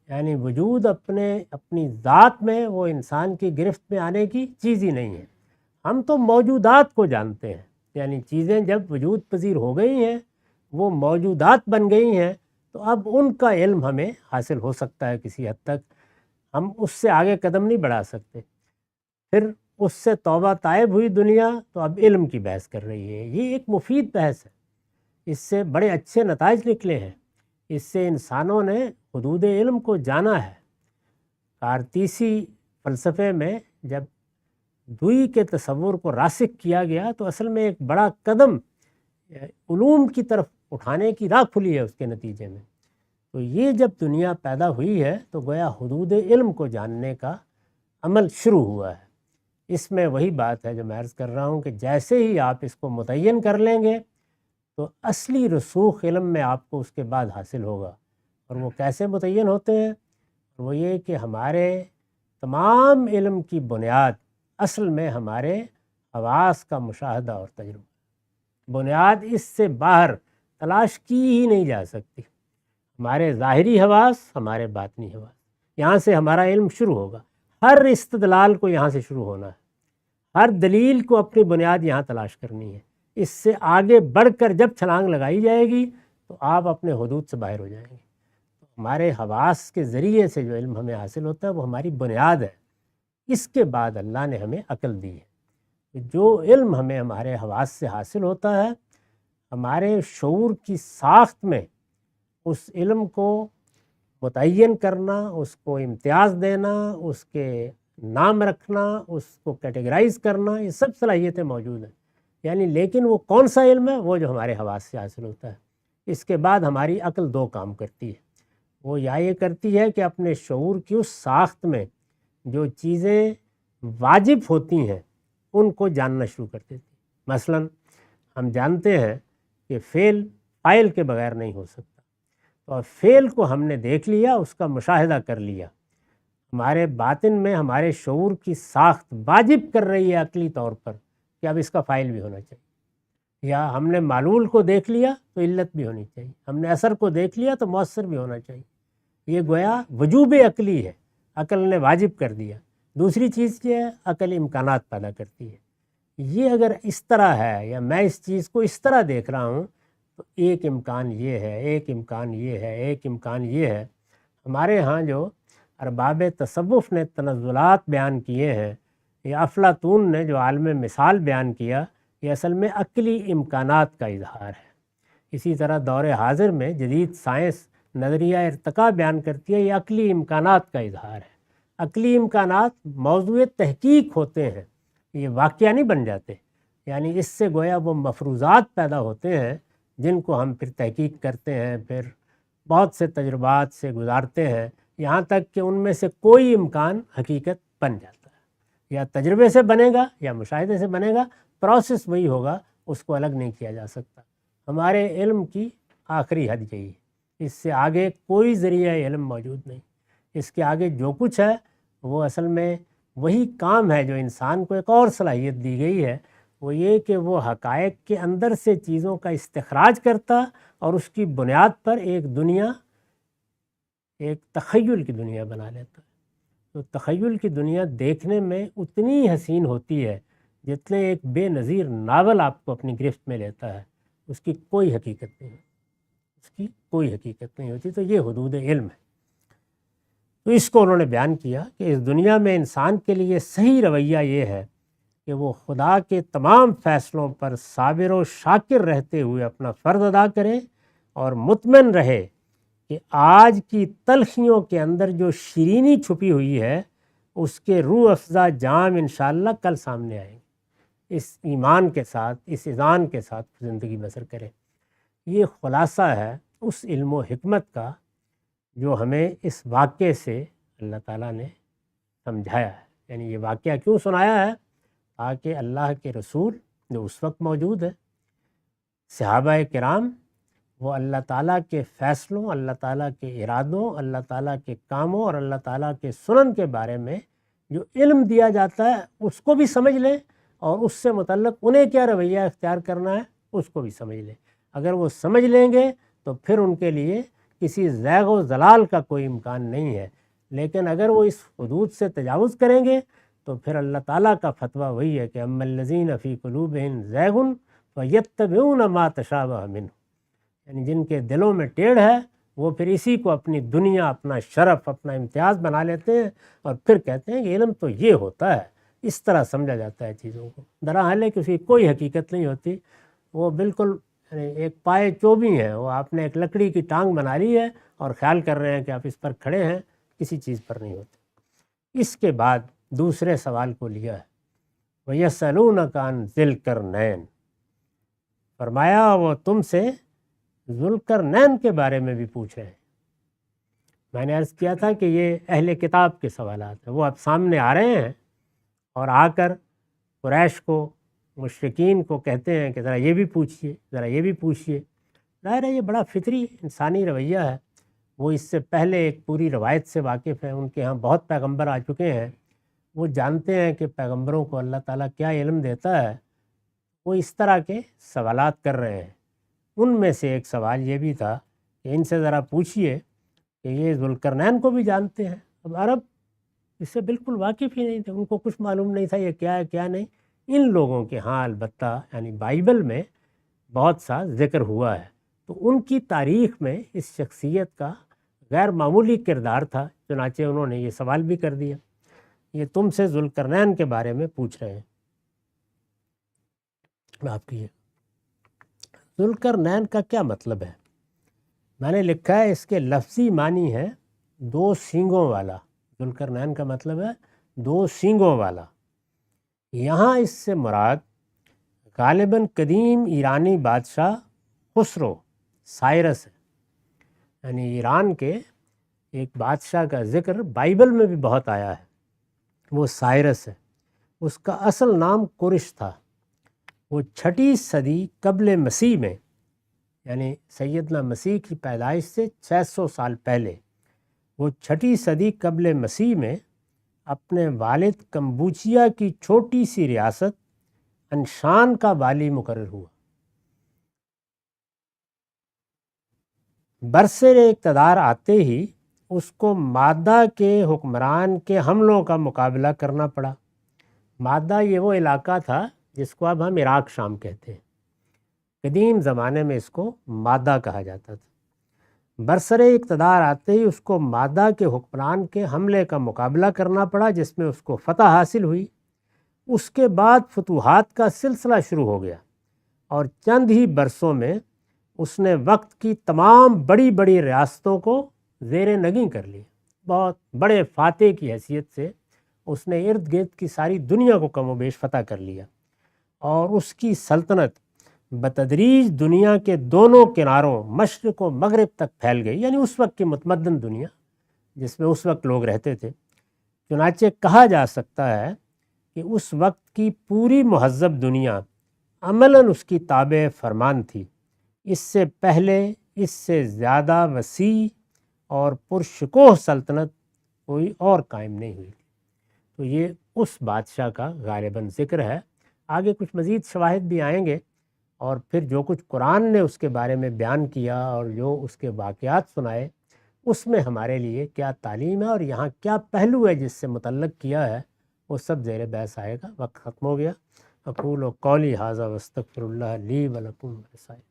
یعنی وجود اپنی ذات میں وہ انسان کی گرفت میں آنے کی چیز ہی نہیں ہے۔ ہم تو موجودات کو جانتے ہیں، یعنی چیزیں جب وجود پذیر ہو گئی ہیں، وہ موجودات بن گئی ہیں، تو اب ان کا علم ہمیں حاصل ہو سکتا ہے کسی حد تک، ہم اس سے آگے قدم نہیں بڑھا سکتے۔ پھر اس سے توبہ طائب ہوئی دنیا تو اب علم کی بحث کر رہی ہے، یہ ایک مفید بحث ہے، اس سے بڑے اچھے نتائج نکلے ہیں، اس سے انسانوں نے حدود علم کو جانا ہے۔ کارتیسی فلسفے میں جب دوئی کے تصور کو راسخ کیا گیا تو اصل میں ایک بڑا قدم علوم کی طرف اٹھانے کی راہ کھلی ہے اس کے نتیجے میں۔ تو یہ جب دنیا پیدا ہوئی ہے تو گویا حدود علم کو جاننے کا عمل شروع ہوا ہے۔ اس میں وہی بات ہے جو میں عرض کر رہا ہوں کہ جیسے ہی آپ اس کو متعین کر لیں گے تو اصلی رسوخ علم میں آپ کو اس کے بعد حاصل ہوگا۔ اور وہ کیسے متعین ہوتے ہیں؟ وہ یہ کہ ہمارے تمام علم کی بنیاد اصل میں ہمارے حواس کا مشاہدہ اور تجربہ، بنیاد اس سے باہر تلاش کی ہی نہیں جا سکتی۔ ہمارے ظاہری حواس، ہمارے باطنی حواس، یہاں سے ہمارا علم شروع ہوگا، ہر استدلال کو یہاں سے شروع ہونا ہے، ہر دلیل کو اپنی بنیاد یہاں تلاش کرنی ہے۔ اس سے آگے بڑھ کر جب چھلانگ لگائی جائے گی تو آپ اپنے حدود سے باہر ہو جائیں گے۔ ہمارے حواس کے ذریعے سے جو علم ہمیں حاصل ہوتا ہے وہ ہماری بنیاد ہے۔ اس کے بعد اللہ نے ہمیں عقل دی ہے۔ جو علم ہمیں ہمارے حواس سے حاصل ہوتا ہے، ہمارے شعور کی ساخت میں اس علم کو متعین کرنا، اس کو امتیاز دینا، اس کے نام رکھنا، اس کو کیٹیگرائز کرنا، یہ سب صلاحیتیں موجود ہیں۔ یعنی لیکن وہ کون سا علم ہے؟ وہ جو ہمارے حواس سے حاصل ہوتا ہے۔ اس کے بعد ہماری عقل دو کام کرتی ہے، وہ یہ کرتی ہے کہ اپنے شعور کی اس ساخت میں جو چیزیں واجب ہوتی ہیں ان کو جاننا شروع کر دیتی ہے۔ مثلا ہم جانتے ہیں کہ فعل فاعل کے بغیر نہیں ہو سکتا، اور فعل کو ہم نے دیکھ لیا، اس کا مشاہدہ کر لیا، ہمارے باطن میں ہمارے شعور کی ساخت واجب کر رہی ہے عقلی طور پر کہ اب اس کا فاعل بھی ہونا چاہیے۔ یا ہم نے معلول کو دیکھ لیا تو علت بھی ہونی چاہیے، ہم نے اثر کو دیکھ لیا تو مؤثر بھی ہونا چاہیے۔ یہ گویا وجوب عقلی ہے، عقل نے واجب کر دیا۔ دوسری چیز کیا ہے؟ عقل امکانات پیدا کرتی ہے۔ یہ اگر اس طرح ہے یا میں اس چیز کو اس طرح دیکھ رہا ہوں تو ایک امکان یہ ہے، ایک امکان یہ ہے، ایک امکان یہ ہے۔ ہمارے ہاں جو ارباب تصوف نے تنزلات بیان کیے ہیں، یا افلاطون نے جو عالم مثال بیان کیا، یہ اصل میں عقلی امکانات کا اظہار ہے۔ اسی طرح دور حاضر میں جدید سائنس نظریہ ارتقاء بیان کرتی ہے، یہ عقلی امکانات کا اظہار ہے۔ عقلی امکانات موضوع تحقیق ہوتے ہیں، یہ واقعہ نہیں بن جاتے، یعنی اس سے گویا وہ مفروضات پیدا ہوتے ہیں جن کو ہم پھر تحقیق کرتے ہیں، پھر بہت سے تجربات سے گزارتے ہیں، یہاں تک کہ ان میں سے کوئی امکان حقیقت بن جاتا ہے۔ یا تجربے سے بنے گا یا مشاہدے سے بنے گا، پروسیس وہی ہوگا، اس کو الگ نہیں کیا جا سکتا۔ ہمارے علم کی آخری حد یہی ہے، اس سے آگے کوئی ذریعہ علم موجود نہیں۔ اس کے آگے جو کچھ ہے وہ اصل میں وہی کام ہے جو انسان کو ایک اور صلاحیت دی گئی ہے، وہ یہ کہ وہ حقائق کے اندر سے چیزوں کا استخراج کرتا اور اس کی بنیاد پر ایک دنیا، ایک تخیل کی دنیا بنا لیتا ہے۔ تو تخیل کی دنیا دیکھنے میں اتنی حسین ہوتی ہے جتنے ایک بے نظیر ناول آپ کو اپنی گرفت میں لیتا ہے، اس کی کوئی حقیقت نہیں، اس کی کوئی حقیقت نہیں ہوتی۔ تو یہ حدود علم ہے۔ تو اس کو انہوں نے بیان کیا کہ اس دنیا میں انسان کے لیے صحیح رویہ یہ ہے کہ وہ خدا کے تمام فیصلوں پر صابر و شاکر رہتے ہوئے اپنا فرض ادا کرے اور مطمئن رہے کہ آج کی تلخیوں کے اندر جو شیرینی چھپی ہوئی ہے اس کے روح افزا جام انشاءاللہ کل سامنے آئیں گے۔ اس ایمان کے ساتھ، اس اذعان کے ساتھ زندگی بسر کرے۔ یہ خلاصہ ہے اس علم و حکمت کا جو ہمیں اس واقعے سے اللہ تعالیٰ نے سمجھایا ہے۔ یعنی یہ واقعہ کیوں سنایا ہے؟ تاکہ اللہ کے رسول جو اس وقت موجود ہے، صحابہ کرام، وہ اللہ تعالیٰ کے فیصلوں، اللہ تعالیٰ کے ارادوں، اللہ تعالیٰ کے کاموں اور اللہ تعالیٰ کے سنن کے بارے میں جو علم دیا جاتا ہے اس کو بھی سمجھ لیں، اور اس سے متعلق انہیں کیا رویہ اختیار کرنا ہے اس کو بھی سمجھ لیں۔ اگر وہ سمجھ لیں گے تو پھر ان کے لیے کسی زیغ و ضلال کا کوئی امکان نہیں ہے، لیکن اگر وہ اس حدود سے تجاوز کریں گے تو پھر اللہ تعالیٰ کا فتویٰ وہی ہے کہ اما الذین فی قلوبہم زیغ فیتبعون ما تشابہ منہ، یعنی جن کے دلوں میں ٹیڑھ ہے وہ پھر اسی کو اپنی دنیا، اپنا شرف، اپنا امتیاز بنا لیتے ہیں، اور پھر کہتے ہیں کہ علم تو یہ ہوتا ہے، اس طرح سمجھا جاتا ہے چیزوں کو۔ دراحال ہے کہ اس کی کوئی حقیقت نہیں ہوتی، وہ بالکل ایک پائے چوبی ہیں، وہ آپ نے ایک لکڑی کی ٹانگ بنا لی ہے اور خیال کر رہے ہیں کہ آپ اس پر کھڑے ہیں، کسی چیز پر نہیں ہوتے۔ اس کے بعد دوسرے سوال کو لیا ہے، وَيَسْأَلُونَكَ عَنْ ذِي الْقَرْنَيْنِ، فرمایا وہ تم سے ذوالقرنین کے بارے میں بھی پوچھ رہے ہیں۔ میں نے عرض کیا تھا کہ یہ اہل کتاب کے سوالات ہیں، وہ اب سامنے آ رہے ہیں اور آ کر قریش کو، مشرکین کو کہتے ہیں کہ ذرا یہ بھی پوچھیے، ذرا یہ بھی پوچھیے۔ ظاہر ہے یہ بڑا فطری انسانی رویہ ہے۔ وہ اس سے پہلے ایک پوری روایت سے واقف ہیں، ان کے ہاں بہت پیغمبر آ چکے ہیں، وہ جانتے ہیں کہ پیغمبروں کو اللہ تعالیٰ کیا علم دیتا ہے، وہ اس طرح کے سوالات کر رہے ہیں۔ ان میں سے ایک سوال یہ بھی تھا کہ ان سے ذرا پوچھیے کہ یہ ذوالقرنین کو بھی جانتے ہیں۔ اب عرب اس سے بالکل واقف ہی نہیں تھے، ان کو کچھ معلوم نہیں تھا یہ کیا ہے کیا نہیں۔ ان لوگوں کے ہاں البتہ یعنی بائبل میں بہت سا ذکر ہوا ہے، تو ان کی تاریخ میں اس شخصیت کا غیر معمولی کردار تھا، چنانچہ انہوں نے یہ سوال بھی کر دیا، یہ تم سے ذوالقرنین کے بارے میں پوچھ رہے ہیں۔ آپ کی ذوالقرنین کا کیا مطلب ہے؟ میں نے لکھا ہے اس کے لفظی معنی ہے دو سینگوں والا۔ ذوالقرنین کا مطلب ہے دو سینگوں والا۔ یہاں اس سے مراد غالباً قدیم ایرانی بادشاہ خسرو سائرس ہے، یعنی ایران کے ایک بادشاہ کا ذکر بائبل میں بھی بہت آیا ہے، وہ سائرس ہے۔ اس کا اصل نام قرش تھا۔ وہ 6 صدی قبل مسیح میں، یعنی سیدنا مسیح کی پیدائش سے 600 سال پہلے، وہ 6 صدی قبل مسیح میں اپنے والد کمبوچیا کی چھوٹی سی ریاست انشان کا والی مقرر ہوا۔ برسر اقتدار آتے ہی اس کو مادہ کے حکمران کے حملوں کا مقابلہ کرنا پڑا۔ مادہ یہ وہ علاقہ تھا جس کو اب ہم عراق شام کہتے ہیں، قدیم زمانے میں اس کو مادہ کہا جاتا تھا۔ برسر اقتدار آتے ہی اس کو مادہ کے حکمران کے حملے کا مقابلہ کرنا پڑا، جس میں اس کو فتح حاصل ہوئی۔ اس کے بعد فتوحات کا سلسلہ شروع ہو گیا اور چند ہی برسوں میں اس نے وقت کی تمام بڑی بڑی ریاستوں کو زیر نگیں کر لیا۔ بہت بڑے فاتح کی حیثیت سے اس نے ارد گرد کی ساری دنیا کو کم و بیش فتح کر لیا، اور اس کی سلطنت بتدریج دنیا کے دونوں کناروں مشرق و مغرب تک پھیل گئی، یعنی اس وقت کی متمدن دنیا جس میں اس وقت لوگ رہتے تھے۔ چنانچہ کہا جا سکتا ہے کہ اس وقت کی پوری مہذب دنیا عملاً اس کی تابع فرمان تھی۔ اس سے پہلے اس سے زیادہ وسیع اور پرشکوہ سلطنت کوئی اور قائم نہیں ہوئی۔ تو یہ اس بادشاہ کا غالباً ذکر ہے۔ آگے کچھ مزید شواہد بھی آئیں گے، اور پھر جو کچھ قرآن نے اس کے بارے میں بیان کیا اور جو اس کے واقعات سنائے، اس میں ہمارے لیے کیا تعلیم ہے اور یہاں کیا پہلو ہے جس سے متعلق کیا ہے، وہ سب زیر بحث آئے گا۔ وقت ختم ہو گیا۔ اقول و قولی ھذا واستغفر اللہ لی ولکم ولسائر۔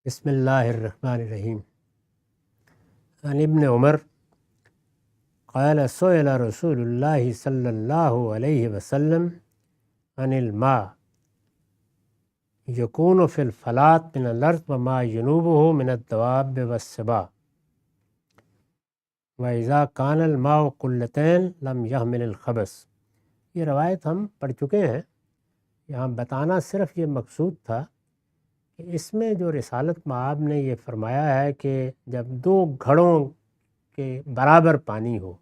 بسم اللہ الرحمن الرحیم۔ عن ابن عمر قال سئل رسول اللہ صلی اللہ علیہ وسلم عن الماء یکون فی الفلاة من الارض وما جنوبه من الدواب والسباع وإذا كان الماء قلتين لم يحمل الخبث۔ یہ روایت ہم پڑھ چکے ہیں۔ یہاں بتانا صرف یہ مقصود تھا کہ اس میں جو رسالت مآب نے یہ فرمایا ہے کہ جب دو گھڑوں کے برابر پانی ہو،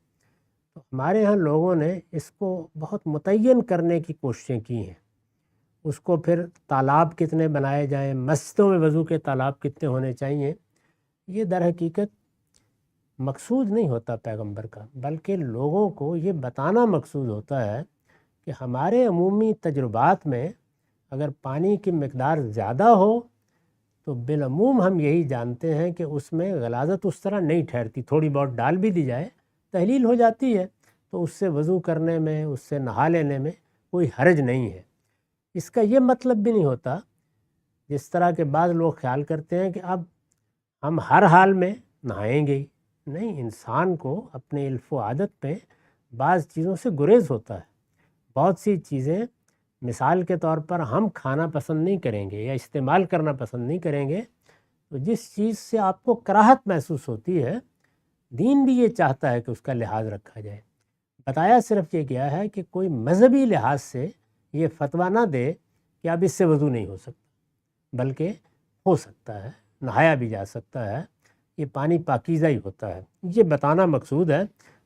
تو ہمارے ہاں لوگوں نے اس کو بہت متعین کرنے کی کوششیں کی ہیں۔ اس کو پھر تالاب کتنے بنائے جائیں، مسجدوں میں وضو کے تالاب کتنے ہونے چاہیے، یہ در حقیقت مقصود نہیں ہوتا پیغمبر کا، بلکہ لوگوں کو یہ بتانا مقصود ہوتا ہے کہ ہمارے عمومی تجربات میں اگر پانی کی مقدار زیادہ ہو تو بالعموم ہم یہی جانتے ہیں کہ اس میں غلاظت اس طرح نہیں ٹھہرتی، تھوڑی بہت ڈال بھی دی جائے تحلیل ہو جاتی ہے، تو اس سے وضو کرنے میں، اس سے نہا لینے میں کوئی حرج نہیں ہے۔ اس کا یہ مطلب بھی نہیں ہوتا جس طرح کے بعض لوگ خیال کرتے ہیں کہ اب ہم ہر حال میں نہائیں گے ہی۔ نہیں، انسان کو اپنے علف و عادت پہ بعض چیزوں سے گریز ہوتا ہے۔ بہت سی چیزیں مثال کے طور پر ہم کھانا پسند نہیں کریں گے یا استعمال کرنا پسند نہیں کریں گے، تو جس چیز سے آپ کو کراہت محسوس ہوتی ہے، دین بھی یہ چاہتا ہے کہ اس کا لحاظ رکھا جائے۔ بتایا صرف یہ گیا ہے کہ کوئی مذہبی لحاظ سے یہ فتویٰ نہ دے کہ اب اس سے وضو نہیں ہو سکتا، بلکہ ہو سکتا ہے، نہایا بھی جا سکتا ہے، یہ پانی پاکیزہ ہی ہوتا ہے، یہ بتانا مقصود ہے۔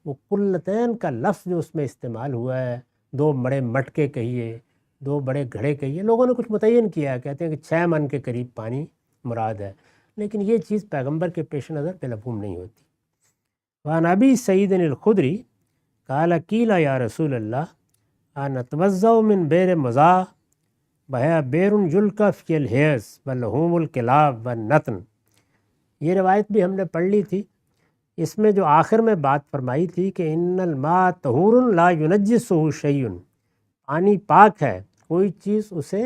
وہ قلتین کا لفظ جو اس میں استعمال ہوا ہے، دو بڑے مٹکے کہیے، دو بڑے گھڑے کہیے، لوگوں نے کچھ متعین کیا ہے، کہتے ہیں کہ 6 من کے قریب پانی مراد ہے، لیکن یہ چیز پیغمبر کے پیش نظر بالمفہوم نہیں ہوتی۔ وعن ابی سعید الخدری قال قیل یا رسول اللہ انتوضأ من بئر مضاع وہی بئر یلقی فی الحیض ولحوم الکلاب والنتن۔ یہ روایت بھی ہم نے پڑھ لی تھی۔ اس میں جو آخر میں بات فرمائی تھی کہ ان الماء طہور لا ینجسہ شیء، پانی پاک ہے، کوئی چیز اسے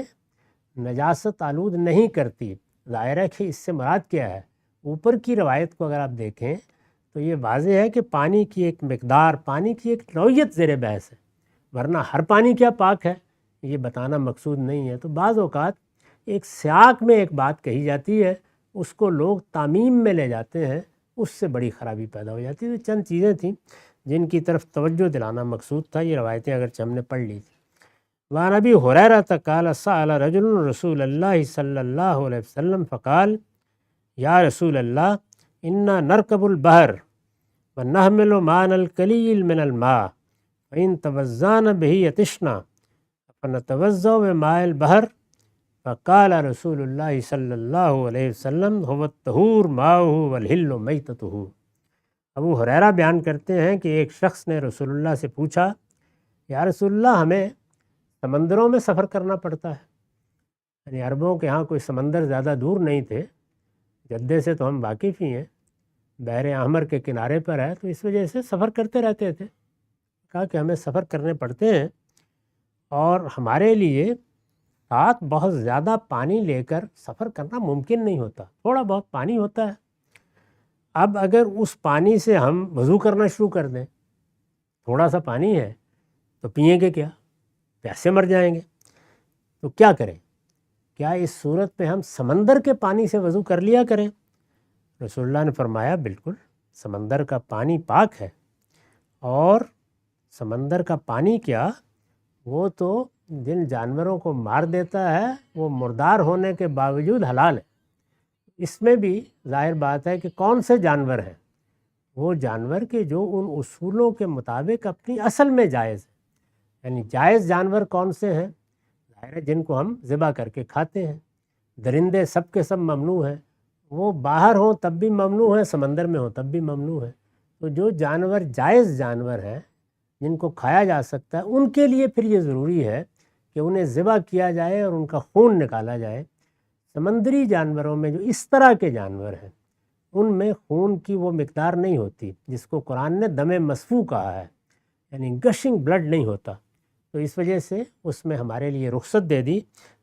نجاست آلود نہیں کرتی۔ ظاہر ہے کہ اس سے مراد کیا ہے؟ اوپر کی روایت کو اگر آپ دیکھیں تو یہ واضح ہے کہ پانی کی ایک مقدار، پانی کی ایک نوعیت زیر بحث ہے، ورنہ ہر پانی کیا پاک ہے یہ بتانا مقصود نہیں ہے۔ تو بعض اوقات ایک سیاق میں ایک بات کہی جاتی ہے، اس کو لوگ تعمیم میں لے جاتے ہیں، اس سے بڑی خرابی پیدا ہو جاتی ہے۔ چند چیزیں تھیں جن کی طرف توجہ دلانا مقصود تھا۔ یہ روایتیں اگرچہ ہم نے پڑھ لی تھیں۔ وعن ابی ہریرہ قال سأل رجل رسول اللہ صلی اللہ علیہ وسلم فقال یا رسول اللہ انا نرکب البحر ونحمل ماءنا القلیل من الماء فإن توضأنا به عطشنا فنتوضأ بماء البحر فقال رسول اللہ صلی اللہ علیہ وسلم هو الطہور ماؤہ والحل میتتہ۔ ابو ہریرہ بیان کرتے ہیں کہ ایک شخص نے رسول اللہ سے پوچھا، یا رسول اللہ ہمیں سمندروں میں سفر کرنا پڑتا ہے، یعنی عربوں کے ہاں کوئی سمندر زیادہ دور نہیں تھے، جدے سے تو ہم واقف ہی ہیں، بحر احمر کے کنارے پر ہے، تو اس وجہ سے سفر کرتے رہتے تھے۔ کہا کہ ہمیں سفر کرنے پڑتے ہیں اور ہمارے لیے ساتھ بہت زیادہ پانی لے کر سفر کرنا ممکن نہیں ہوتا، تھوڑا بہت پانی ہوتا ہے۔ اب اگر اس پانی سے ہم وضو کرنا شروع کر دیں، تھوڑا سا پانی ہے تو پئیں گے کیا؟ پیاسے مر جائیں گے۔ تو کیا کریں؟ کیا اس صورت پہ ہم سمندر کے پانی سے وضو کر لیا کریں؟ رسول اللہ نے فرمایا بالکل، سمندر کا پانی پاک ہے، اور سمندر کا پانی کیا، وہ تو جن جانوروں کو مار دیتا ہے وہ مردار ہونے کے باوجود حلال ہے۔ اس میں بھی ظاہر بات ہے کہ کون سے جانور ہیں، وہ جانور کے جو ان اصولوں کے مطابق اپنی اصل میں جائز ہے، یعنی جائز جانور کون سے ہیں، ظاہر ہے جن کو ہم ذبح کر کے کھاتے ہیں۔ درندے سب کے سب ممنوع ہیں، وہ باہر ہوں تب بھی ممنوع ہیں، سمندر میں ہوں تب بھی ممنوع ہیں۔ تو جو جانور جائز جانور ہیں جن کو کھایا جا سکتا ہے، ان کے لیے پھر یہ ضروری ہے کہ انہیں ذبح کیا جائے اور ان کا خون نکالا جائے۔ سمندری جانوروں میں جو اس طرح کے جانور ہیں ان میں خون کی وہ مقدار نہیں ہوتی جس کو قرآن نے دم مسفوح کہا ہے، یعنی گشنگ بلڈ نہیں ہوتا، تو اس وجہ سے اس میں ہمارے لیے رخصت دے دی۔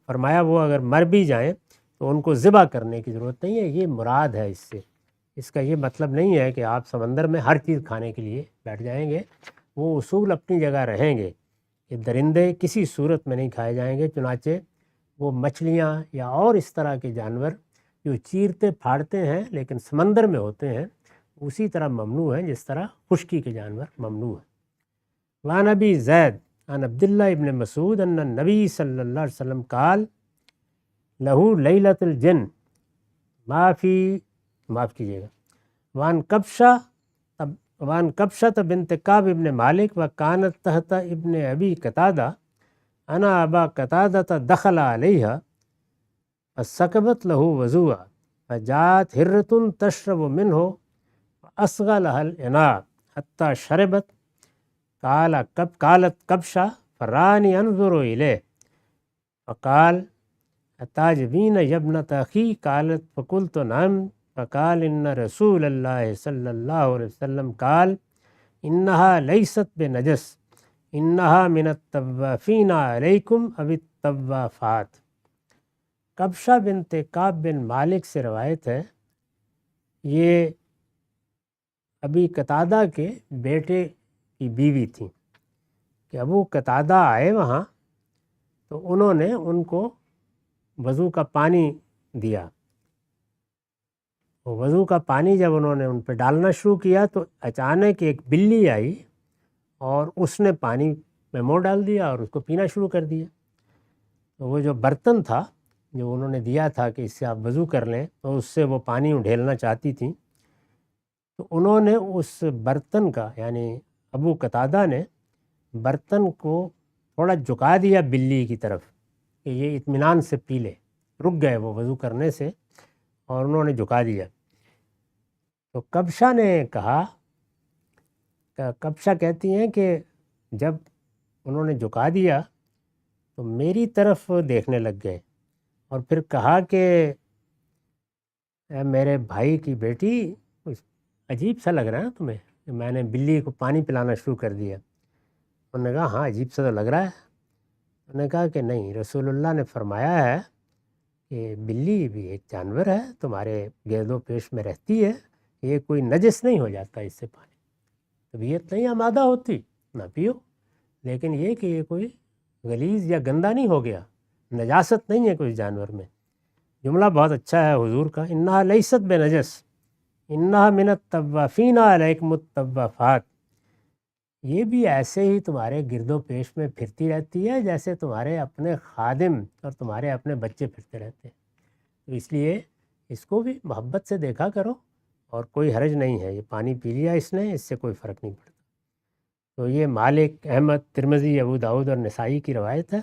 فرمایا وہ اگر مر بھی جائیں تو ان کو ذبح کرنے کی ضرورت نہیں ہے۔ یہ مراد ہے اس سے، اس کا یہ مطلب نہیں ہے کہ آپ سمندر میں ہر چیز کھانے کے لیے بیٹھ جائیں گے، وہ اصول اپنی جگہ رہیں گے کہ درندے کسی صورت میں نہیں کھائے جائیں گے، چنانچہ وہ مچھلیاں یا اور اس طرح کے جانور جو چیرتے پھاڑتے ہیں لیکن سمندر میں ہوتے ہیں اسی طرح ممنوع ہیں جس طرح خشکی کے جانور ممنوع ہیں۔ وعن ابی زید عن عبداللہ ابن مسعود ان النبی صلی اللہ علیہ وسلم قال لہو لیلۃ الجن معاف کیجیے گا وعن کبشۃ بنت کعب ابن مالک وکانت تحت ابن ابی قتادہ انا ابا قتادہ دخل علیہا فسکبت لہو وضوءا فجاءت ہرۃ تشرب منہ فاصغى لها الاناء حتى شربت قالت کبشہ فرانی انظر الیہ فقال اتعجبین یا ابنۃ اخی قالت فقلت نعم فقال ان رسول اللہ صلی اللہ علیہ وسلم قال انہا لیست بنجس انہا من الطوافین علیکم او الطوافات۔ کبشہ بنت کعب بن مالک سے روایت ہے، یہ ابی قتادہ کے بیٹے کی بیوی تھیں کہ ابو قتادہ آئے وہاں تو انہوں نے ان کو وضو کا پانی دیا۔ وضو کا پانی جب انہوں نے ان پہ ڈالنا شروع کیا تو اچانک ایک بلی آئی اور اس نے پانی میں منہ ڈال دیا اور اس کو پینا شروع کر دیا۔ تو وہ جو برتن تھا جو انہوں نے دیا تھا کہ اس سے آپ وضو کر لیں، تو اس سے وہ پانی ڈھیلنا چاہتی تھیں، تو انہوں نے اس برتن کا، یعنی ابو قتادہ نے برتن کو تھوڑا جھکا دیا بلی کی طرف کہ یہ اطمینان سے پی لے، رک گئے وہ وضو کرنے سے اور انہوں نے جھکا دیا۔ تو کبشہ نے کہا، کبشہ کہتی ہیں کہ جب انہوں نے جھکا دیا تو میری طرف دیکھنے لگ گئے اور پھر کہا کہ اے میرے بھائی کی بیٹی، عجیب سا لگ رہا ہے تمہیں کہ میں نے بلی کو پانی پلانا شروع کر دیا۔ انہوں نے کہا ہاں عجیب سا تو لگ رہا ہے۔ انہوں نے کہا کہ نہیں، رسول اللہ نے فرمایا ہے کہ بلی بھی ایک جانور ہے، تمہارے گرد و پیش میں رہتی ہے، یہ کوئی نجس نہیں ہو جاتا اس سے پانی، طبیعت نہیں آمادہ ہوتی نہ پیو، لیکن یہ کہ یہ کوئی غلیظ یا گندا نہیں ہو گیا، نجاست نہیں ہے کوئی جانور میں۔ جملہ بہت اچھا ہے حضور کا، انہا لیست بنجس انہا من الطوافین علیکم الطوافات، یہ بھی ایسے ہی تمہارے گرد و پیش میں پھرتی رہتی ہے جیسے تمہارے اپنے خادم اور تمہارے اپنے بچے پھرتے رہتے ہیں، تو اس لیے اس کو بھی محبت سے دیکھا کرو اور کوئی حرج نہیں ہے، یہ پانی پی لیا اس نے، اس سے کوئی فرق نہیں پڑتا۔ تو یہ مالک، احمد، ترمذی، ابو داؤد اور نسائی کی روایت ہے،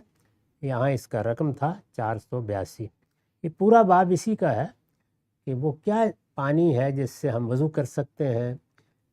یہاں اس کا رقم تھا 482۔ یہ پورا باب اسی کا ہے کہ وہ کیا پانی ہے جس سے ہم وضو کر سکتے ہیں،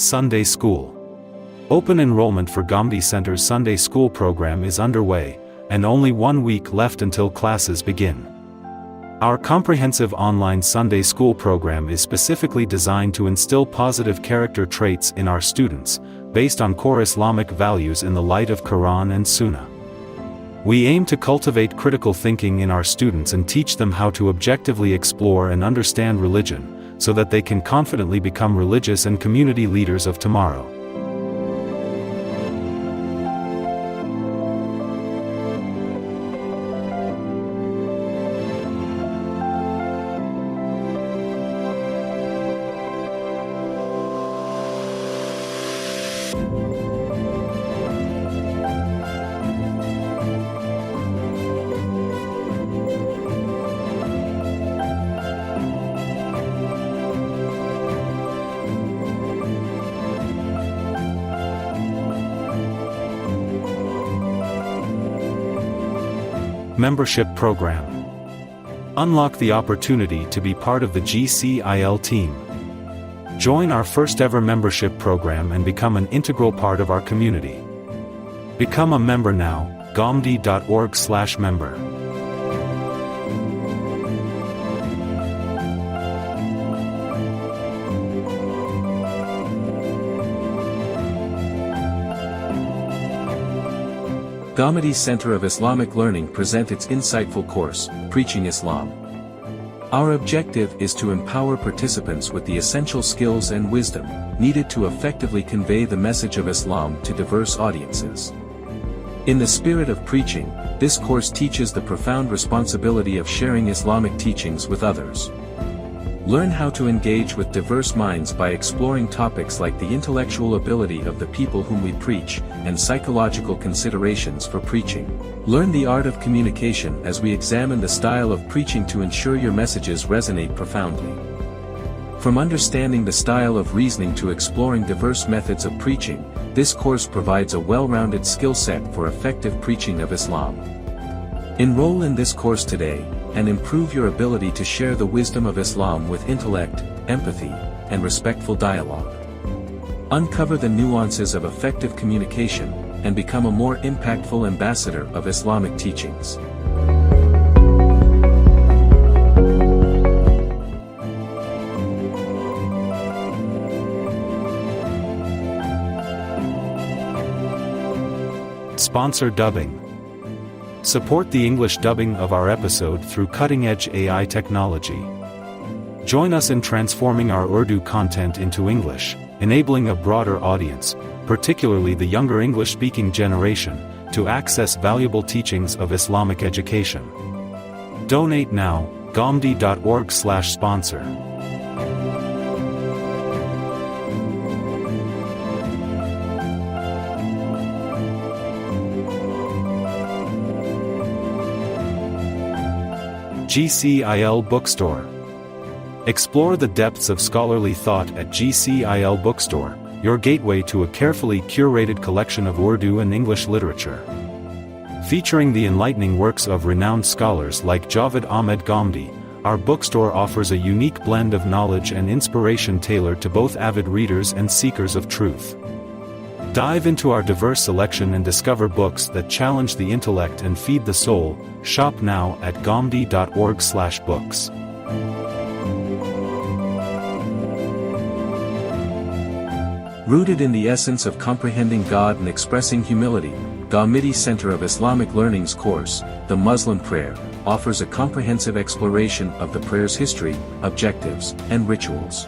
Sunday School. Open enrollment for Gomdi Center's Sunday School program is underway, and only 1 week left until classes begin. Our comprehensive online Sunday School program is specifically designed to instill positive character traits in our students, based on core Islamic values in the light of Quran and Sunnah. We aim to cultivate critical thinking in our students and teach them how to objectively explore and understand religion, so that they can confidently become religious and community leaders of tomorrow. Membership Program. Unlock the opportunity to be part of the GCIL team. Join our first ever membership program and become an integral part of our community. Become a member now, gomdi.org/member. Gomdi Center of Islamic Learning present its insightful course, Preaching Islam. Our objective is to empower participants with the essential skills and wisdom needed to effectively convey the message of Islam to diverse audiences. In the spirit of preaching, this course teaches the profound responsibility of sharing Islamic teachings with others. Learn how to engage with diverse minds by exploring topics like the intellectual ability of the people whom we preach, and psychological considerations for preaching. Learn the art of communication as we examine the style of preaching to ensure your messages resonate profoundly. From understanding the style of reasoning to exploring diverse methods of preaching, this course provides a well-rounded skill set for effective preaching of Islam. Enroll in this course today, and improve your ability to share the wisdom of Islam with intellect, empathy, and respectful dialogue. Uncover the nuances of effective communication, and become a more impactful ambassador of Islamic teachings. Sponsor dubbing. Support the English dubbing of our episode through cutting-edge AI technology. Join us in transforming our Urdu content into English, enabling a broader audience, particularly the younger English-speaking generation, to access valuable teachings of Islamic education. Donate now, gomdi.org/sponsor. GCIL Bookstore. Explore the depths of scholarly thought at GCIL Bookstore, your gateway to a carefully curated collection of Urdu and English literature. Featuring the enlightening works of renowned scholars like Javed Ahmed Gomdi, our bookstore offers a unique blend of knowledge and inspiration tailored to both avid readers and seekers of truth. Dive into our diverse selection and discover books that challenge the intellect and feed the soul. Shop now at gomdi.org/books. Rooted in the essence of comprehending God and expressing humility, Gomdi Center of Islamic Learning's course, The Muslim Prayer, offers a comprehensive exploration of the prayer's history, objectives, and rituals.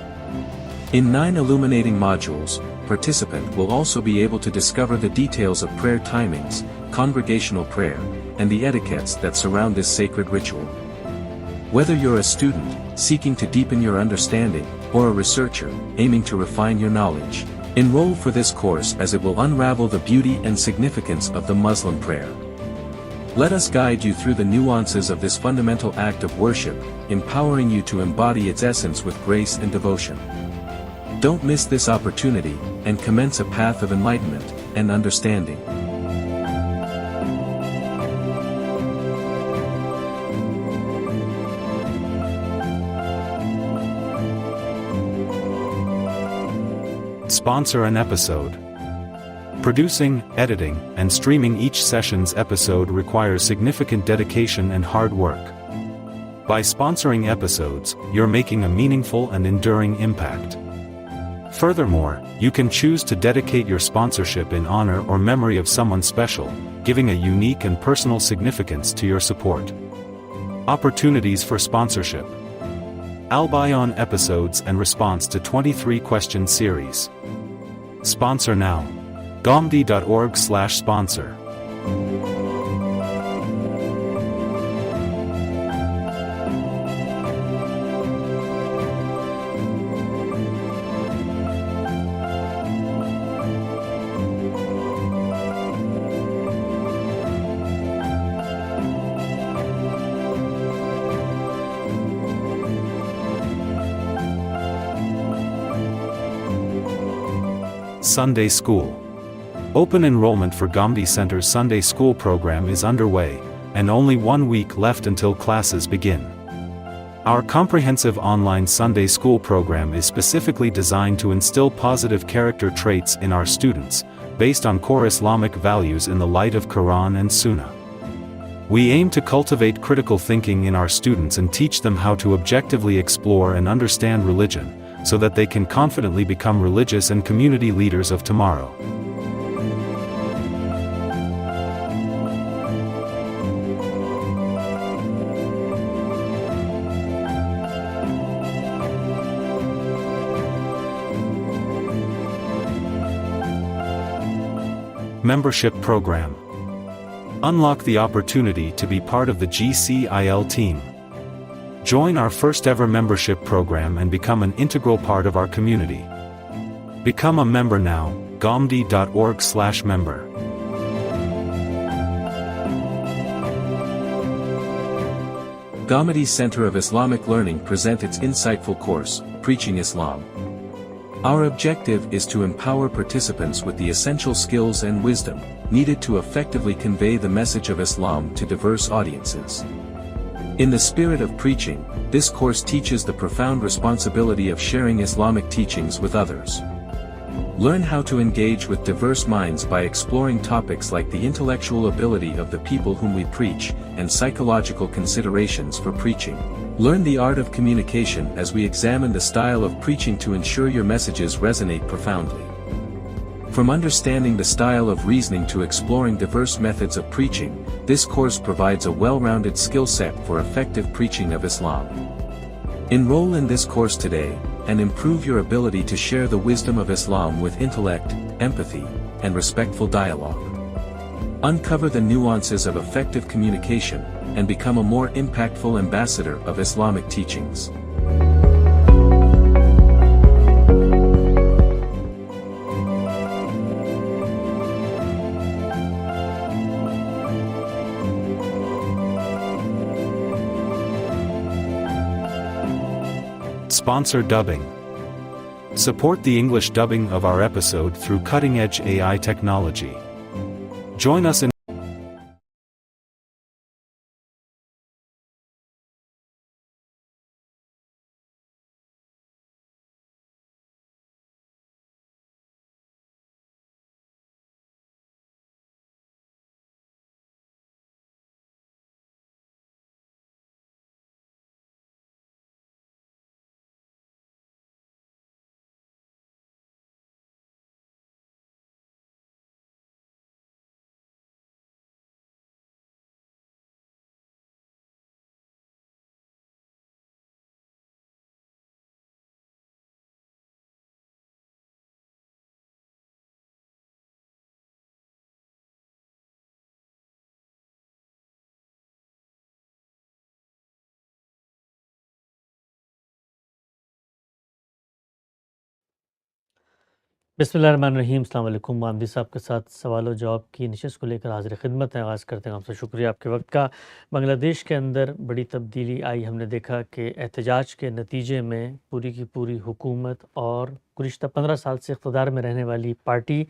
In 9 illuminating modules, participant will also be able to discover the details of prayer timings, congregational prayer, and the etiquettes that surround this sacred ritual. Whether you're a student, seeking to deepen your understanding, or a researcher, aiming to refine your knowledge, enroll for this course as it will unravel the beauty and significance of the Muslim prayer. Let us guide you through the nuances of this fundamental act of worship, empowering you to embody its essence with grace and devotion. Don't miss this opportunity, and commence a path of enlightenment and understanding. Sponsor an episode. Producing, editing, and streaming each session's episode requires significant dedication and hard work. By sponsoring episodes, you're making a meaningful and enduring impact. Furthermore, you can choose to dedicate your sponsorship in honor or memory of someone special, giving a unique and personal significance to your support. Opportunities for sponsorship. Al-Bayan episodes and response to 23 question series. Sponsor now. gomdi.org/sponsor. Sunday School. Open enrollment for Gomdi Center's Sunday School program is underway, and only 1 week left until classes begin. Our comprehensive online Sunday School program is specifically designed to instill positive character traits in our students, based on core Islamic values in the light of Quran and Sunnah. We aim to cultivate critical thinking in our students and teach them how to objectively explore and understand religion, so that they can confidently become religious and community leaders of tomorrow. Membership Program. Unlock the opportunity to be part of the GCIL team. Join our first-ever membership program and become an integral part of our community. Become a member now, gomdi.org/member. Gomdi Center of Islamic Learning presents its insightful course, Preaching Islam. Our objective is to empower participants with the essential skills and wisdom needed to effectively convey the message of Islam to diverse audiences. In the spirit of preaching, this course teaches the profound responsibility of sharing Islamic teachings with others. Learn how to engage with diverse minds by exploring topics like the intellectual ability of the people whom we preach, and psychological considerations for preaching. Learn the art of communication as we examine the style of preaching to ensure your messages resonate profoundly. From understanding the style of reasoning to exploring diverse methods of preaching, this course provides a well-rounded skill set for effective preaching of Islam. Enroll in this course today, and improve your ability to share the wisdom of Islam with intellect, empathy, and respectful dialogue. Uncover the nuances of effective communication, and become a more impactful ambassador of Islamic teachings. Sponsor dubbing. Support the English dubbing of our episode through cutting-edge AI technology. Join us in بسم اللہ الرحمن الرحیم. السلام علیکم. مامدی صاحب کے ساتھ سوال و جواب کی نشست کو لے کر حاضر خدمت ہیں. آغاز کرتے ہیں. آپ سے شکریہ آپ کے وقت کا. بنگلہ دیش کے اندر بڑی تبدیلی آئی. ہم نے دیکھا کہ احتجاج کے نتیجے میں پوری کی پوری حکومت اور گزشتہ 15 سال سے اقتدار میں رہنے والی پارٹی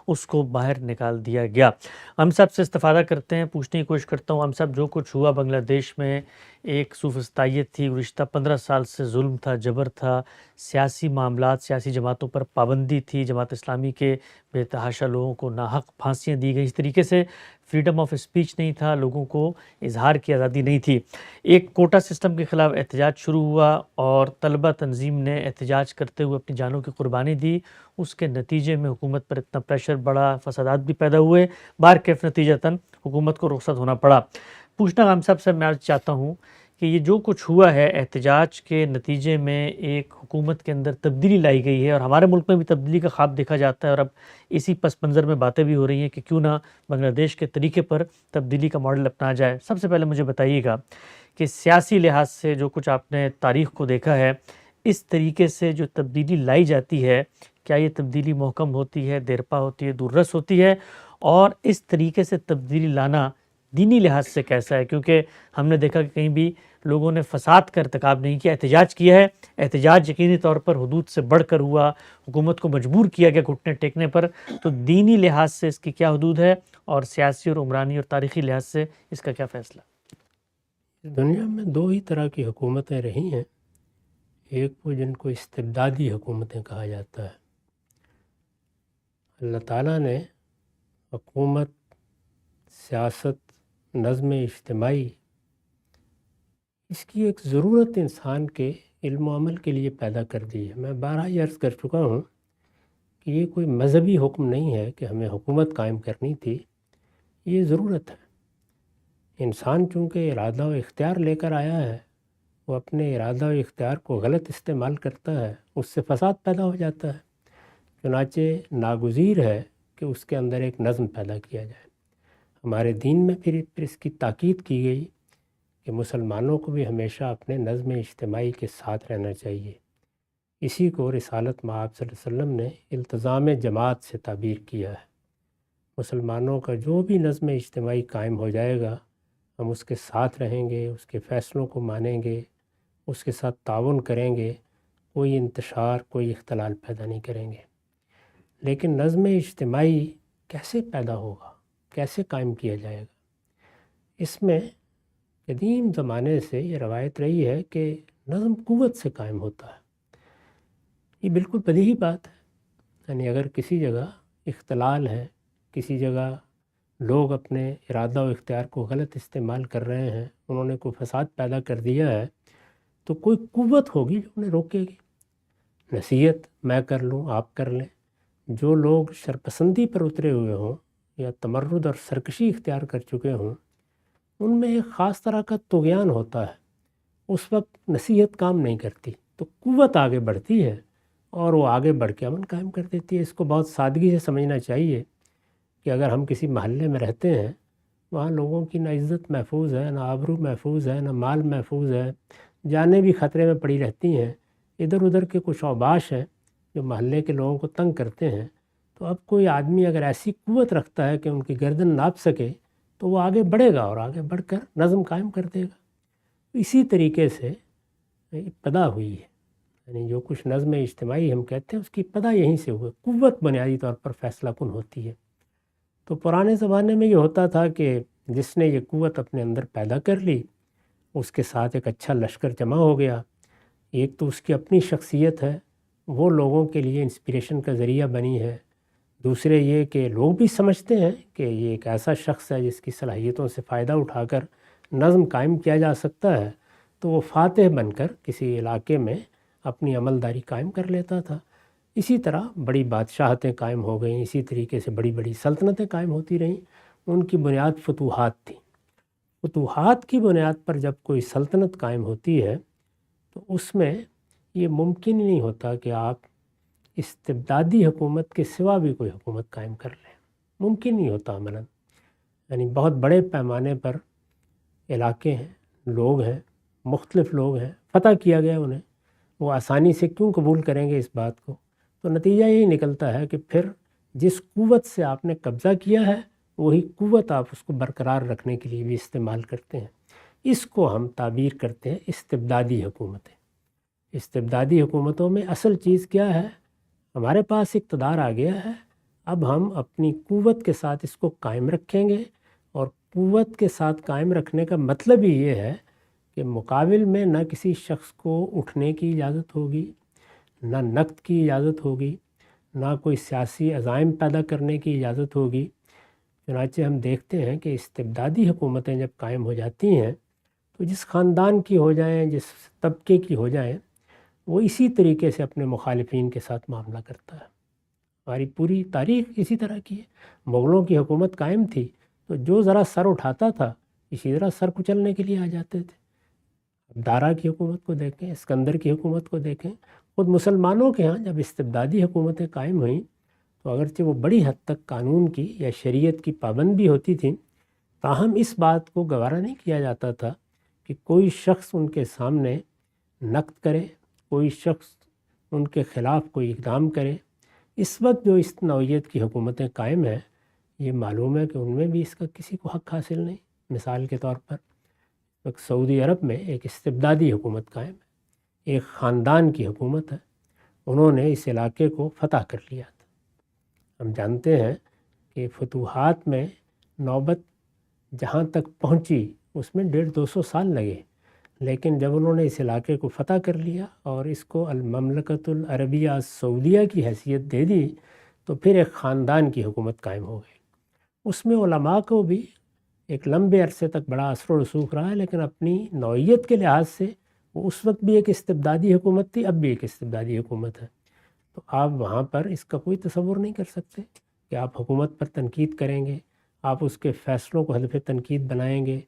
اس کو باہر نکال دیا گیا. ہم سب سے استفادہ کرتے ہیں, پوچھنے کی کوشش کرتا ہوں. ہم سب جو کچھ ہوا بنگلہ دیش میں ایک سوفسطائیت تھی, گزشتہ 15 سال سے ظلم تھا, جبر تھا, سیاسی معاملات, سیاسی جماعتوں پر پابندی تھی, جماعت اسلامی کے بے تحاشا لوگوں کو ناحق پھانسیاں دی گئی, اس طریقے سے فریڈم آف اسپیچ نہیں تھا, لوگوں کو اظہار کی آزادی نہیں تھی. ایک کوٹا سسٹم کے خلاف احتجاج شروع ہوا اور طلبہ تنظیم نے احتجاج کرتے ہوئے اپنی جانوں کی قربانی دی. اس کے نتیجے میں حکومت پر اتنا پریشر بڑھا, فسادات بھی پیدا ہوئے, بہرکیف نتیجتاً حکومت کو رخصت ہونا پڑا. پوچھنا ہم سب سے میں چاہتا ہوں کہ یہ جو کچھ ہوا ہے احتجاج کے نتیجے میں ایک حکومت کے اندر تبدیلی لائی گئی ہے, اور ہمارے ملک میں بھی تبدیلی کا خواب دیکھا جاتا ہے, اور اب اسی پس منظر میں باتیں بھی ہو رہی ہیں کہ کیوں نہ بنگلہ دیش کے طریقے پر تبدیلی کا ماڈل اپنا جائے. سب سے پہلے مجھے بتائیے گا کہ سیاسی لحاظ سے جو کچھ آپ نے تاریخ کو دیکھا ہے, اس طریقے سے جو تبدیلی لائی جاتی ہے, کیا یہ تبدیلی محکم ہوتی ہے, دیرپا ہوتی ہے, دور رس ہوتی ہے, اور اس طریقے سے تبدیلی لانا دینی لحاظ سے کیسا ہے؟ کیونکہ ہم نے دیکھا کہ کہیں بھی لوگوں نے فساد کا ارتکاب نہیں کیا, احتجاج کیا ہے. احتجاج یقینی طور پر حدود سے بڑھ کر ہوا, حکومت کو مجبور کیا گیا گھٹنے ٹیکنے پر. تو دینی لحاظ سے اس کی کیا حدود ہے, اور سیاسی اور عمرانی اور تاریخی لحاظ سے اس کا کیا فیصلہ؟ دنیا میں دو ہی طرح کی حکومتیں رہی ہیں. ایک وہ جن کو استبدادی حکومتیں کہا جاتا ہے. اللہ تعالیٰ نے حکومت, سیاست, نظم اجتماعی, اس کی ایک ضرورت انسان کے علم و عمل کے لیے پیدا کر دی ہے. میں بارہا یہ عرض کر چکا ہوں کہ یہ کوئی مذہبی حکم نہیں ہے کہ ہمیں حکومت قائم کرنی تھی, یہ ضرورت ہے. انسان چونکہ ارادہ و اختیار لے کر آیا ہے, وہ اپنے ارادہ و اختیار کو غلط استعمال کرتا ہے, اس سے فساد پیدا ہو جاتا ہے. چنانچہ ناگزیر ہے کہ اس کے اندر ایک نظم پیدا کیا جائے. ہمارے دین میں پھر اس کی تاکید کی گئی کہ مسلمانوں کو بھی ہمیشہ اپنے نظم اجتماعی کے ساتھ رہنا چاہیے. اسی کو رسالت مآب صلی اللہ علیہ وسلم نے التزام جماعت سے تعبیر کیا ہے. مسلمانوں کا جو بھی نظم اجتماعی قائم ہو جائے گا, ہم اس کے ساتھ رہیں گے, اس کے فیصلوں کو مانیں گے, اس کے ساتھ تعاون کریں گے, کوئی انتشار, کوئی اختلال پیدا نہیں کریں گے. لیکن نظم اجتماعی کیسے پیدا ہوگا, کیسے قائم کیا جائے گا؟ اس میں قدیم زمانے سے یہ روایت رہی ہے کہ نظم قوت سے قائم ہوتا ہے. یہ بالکل بدیہی بات ہے. یعنی اگر کسی جگہ اختلال ہے, کسی جگہ لوگ اپنے ارادہ و اختیار کو غلط استعمال کر رہے ہیں, انہوں نے کوئی فساد پیدا کر دیا ہے, تو کوئی قوت ہوگی جو انہیں روکے گی. نصیحت میں کر لوں, آپ کر لیں. جو لوگ شرپسندی پر اترے ہوئے ہوں یا تمرد اور سرکشی اختیار کر چکے ہوں, ان میں ایک خاص طرح کا طغیان ہوتا ہے. اس وقت نصیحت کام نہیں کرتی, تو قوت آگے بڑھتی ہے اور وہ آگے بڑھ کے امن قائم کر دیتی ہے. اس کو بہت سادگی سے سمجھنا چاہیے کہ اگر ہم کسی محلے میں رہتے ہیں, وہاں لوگوں کی نہ عزت محفوظ ہے, نہ آبرو محفوظ ہے, نہ مال محفوظ ہے, جانیں بھی خطرے میں پڑی رہتی ہیں. ادھر ادھر کے کچھ اوباش ہیں جو محلے کے لوگوں کو تنگ کرتے ہیں. تو اب کوئی آدمی اگر ایسی قوت رکھتا ہے کہ ان کی گردن ناپ سکے, تو وہ آگے بڑھے گا اور آگے بڑھ کر نظم قائم کر دے گا. اسی طریقے سے ابتدا ہوئی ہے. یعنی جو کچھ نظم اجتماعی ہم کہتے ہیں, اس کی ابتدا یہیں سے ہوئی. قوت بنیادی طور پر فیصلہ کن ہوتی ہے. تو پرانے زمانے میں یہ ہوتا تھا کہ جس نے یہ قوت اپنے اندر پیدا کر لی, اس کے ساتھ ایک اچھا لشکر جمع ہو گیا. ایک تو اس کی اپنی شخصیت ہے, وہ لوگوں کے لیے انسپریشن کا ذریعہ بنی ہے. دوسرے یہ کہ لوگ بھی سمجھتے ہیں کہ یہ ایک ایسا شخص ہے جس کی صلاحیتوں سے فائدہ اٹھا کر نظم قائم کیا جا سکتا ہے. تو وہ فاتح بن کر کسی علاقے میں اپنی عملداری قائم کر لیتا تھا. اسی طرح بڑی بادشاہتیں قائم ہو گئیں, اسی طریقے سے بڑی بڑی سلطنتیں قائم ہوتی رہیں. ان کی بنیاد فتوحات تھی. فتوحات کی بنیاد پر جب کوئی سلطنت قائم ہوتی ہے, تو اس میں یہ ممکن ہی نہیں ہوتا کہ آپ استبدادی حکومت کے سوا بھی کوئی حکومت قائم کر لیں. ممکن نہیں ہوتا عملاً. یعنی بہت بڑے پیمانے پر علاقے ہیں, لوگ ہیں, مختلف لوگ ہیں, فتح کیا گیا انہیں. وہ آسانی سے کیوں قبول کریں گے اس بات کو؟ تو نتیجہ یہی نکلتا ہے کہ پھر جس قوت سے آپ نے قبضہ کیا ہے وہی قوت آپ اس کو برقرار رکھنے کے لیے بھی استعمال کرتے ہیں۔ اس کو ہم تعبیر کرتے ہیں استبدادی حکومتیں۔ استبدادی حکومتوں میں اصل چیز کیا ہے؟ ہمارے پاس اقتدار آ گیا ہے، اب ہم اپنی قوت کے ساتھ اس کو قائم رکھیں گے، اور قوت کے ساتھ قائم رکھنے کا مطلب ہی یہ ہے کہ مقابل میں نہ کسی شخص کو اٹھنے کی اجازت ہوگی، نہ نقد کی اجازت ہوگی، نہ کوئی سیاسی عزائم پیدا کرنے کی اجازت ہوگی۔ چنانچہ ہم دیکھتے ہیں کہ استبدادی حکومتیں جب قائم ہو جاتی ہیں تو جس خاندان کی ہو جائیں، جس طبقے کی ہو جائیں، وہ اسی طریقے سے اپنے مخالفین کے ساتھ معاملہ کرتا ہے۔ ہماری پوری تاریخ اسی طرح کی ہے۔ مغلوں کی حکومت قائم تھی تو جو ذرا سر اٹھاتا تھا اسی طرح سر کچلنے کے لیے آ جاتے تھے۔ دارا کی حکومت کو دیکھیں، اسکندر کی حکومت کو دیکھیں۔ خود مسلمانوں کے ہاں جب استبدادی حکومتیں قائم ہوئیں تو اگرچہ وہ بڑی حد تک قانون کی یا شریعت کی پابند بھی ہوتی تھیں، تاہم اس بات کو گوارا نہیں کیا جاتا تھا کہ کوئی شخص ان کے سامنے نقد کرے، کوئی شخص ان کے خلاف کوئی اقدام کرے۔ اس وقت جو اس نوعیت کی حکومتیں قائم ہیں، یہ معلوم ہے کہ ان میں بھی اس کا کسی کو حق حاصل نہیں۔ مثال کے طور پر سعودی عرب میں ایک استبدادی حکومت قائم ہے، ایک خاندان کی حکومت ہے، انہوں نے اس علاقے کو فتح کر لیا تھا۔ ہم جانتے ہیں کہ فتوحات میں نوبت جہاں تک پہنچی اس میں 150-200 سال لگے، لیکن جب انہوں نے اس علاقے کو فتح کر لیا اور اس کو المملکت العربیہ سعودیہ کی حیثیت دے دی تو پھر ایک خاندان کی حکومت قائم ہو گئی۔ اس میں علماء کو بھی ایک لمبے عرصے تک بڑا اثر و رسوخ رہا ہے، لیکن اپنی نوعیت کے لحاظ سے وہ اس وقت بھی ایک استبدادی حکومت تھی، اب بھی ایک استبدادی حکومت ہے۔ تو آپ وہاں پر اس کا کوئی تصور نہیں کر سکتے کہ آپ حکومت پر تنقید کریں گے، آپ اس کے فیصلوں کو ہدف تنقید بنائیں گے،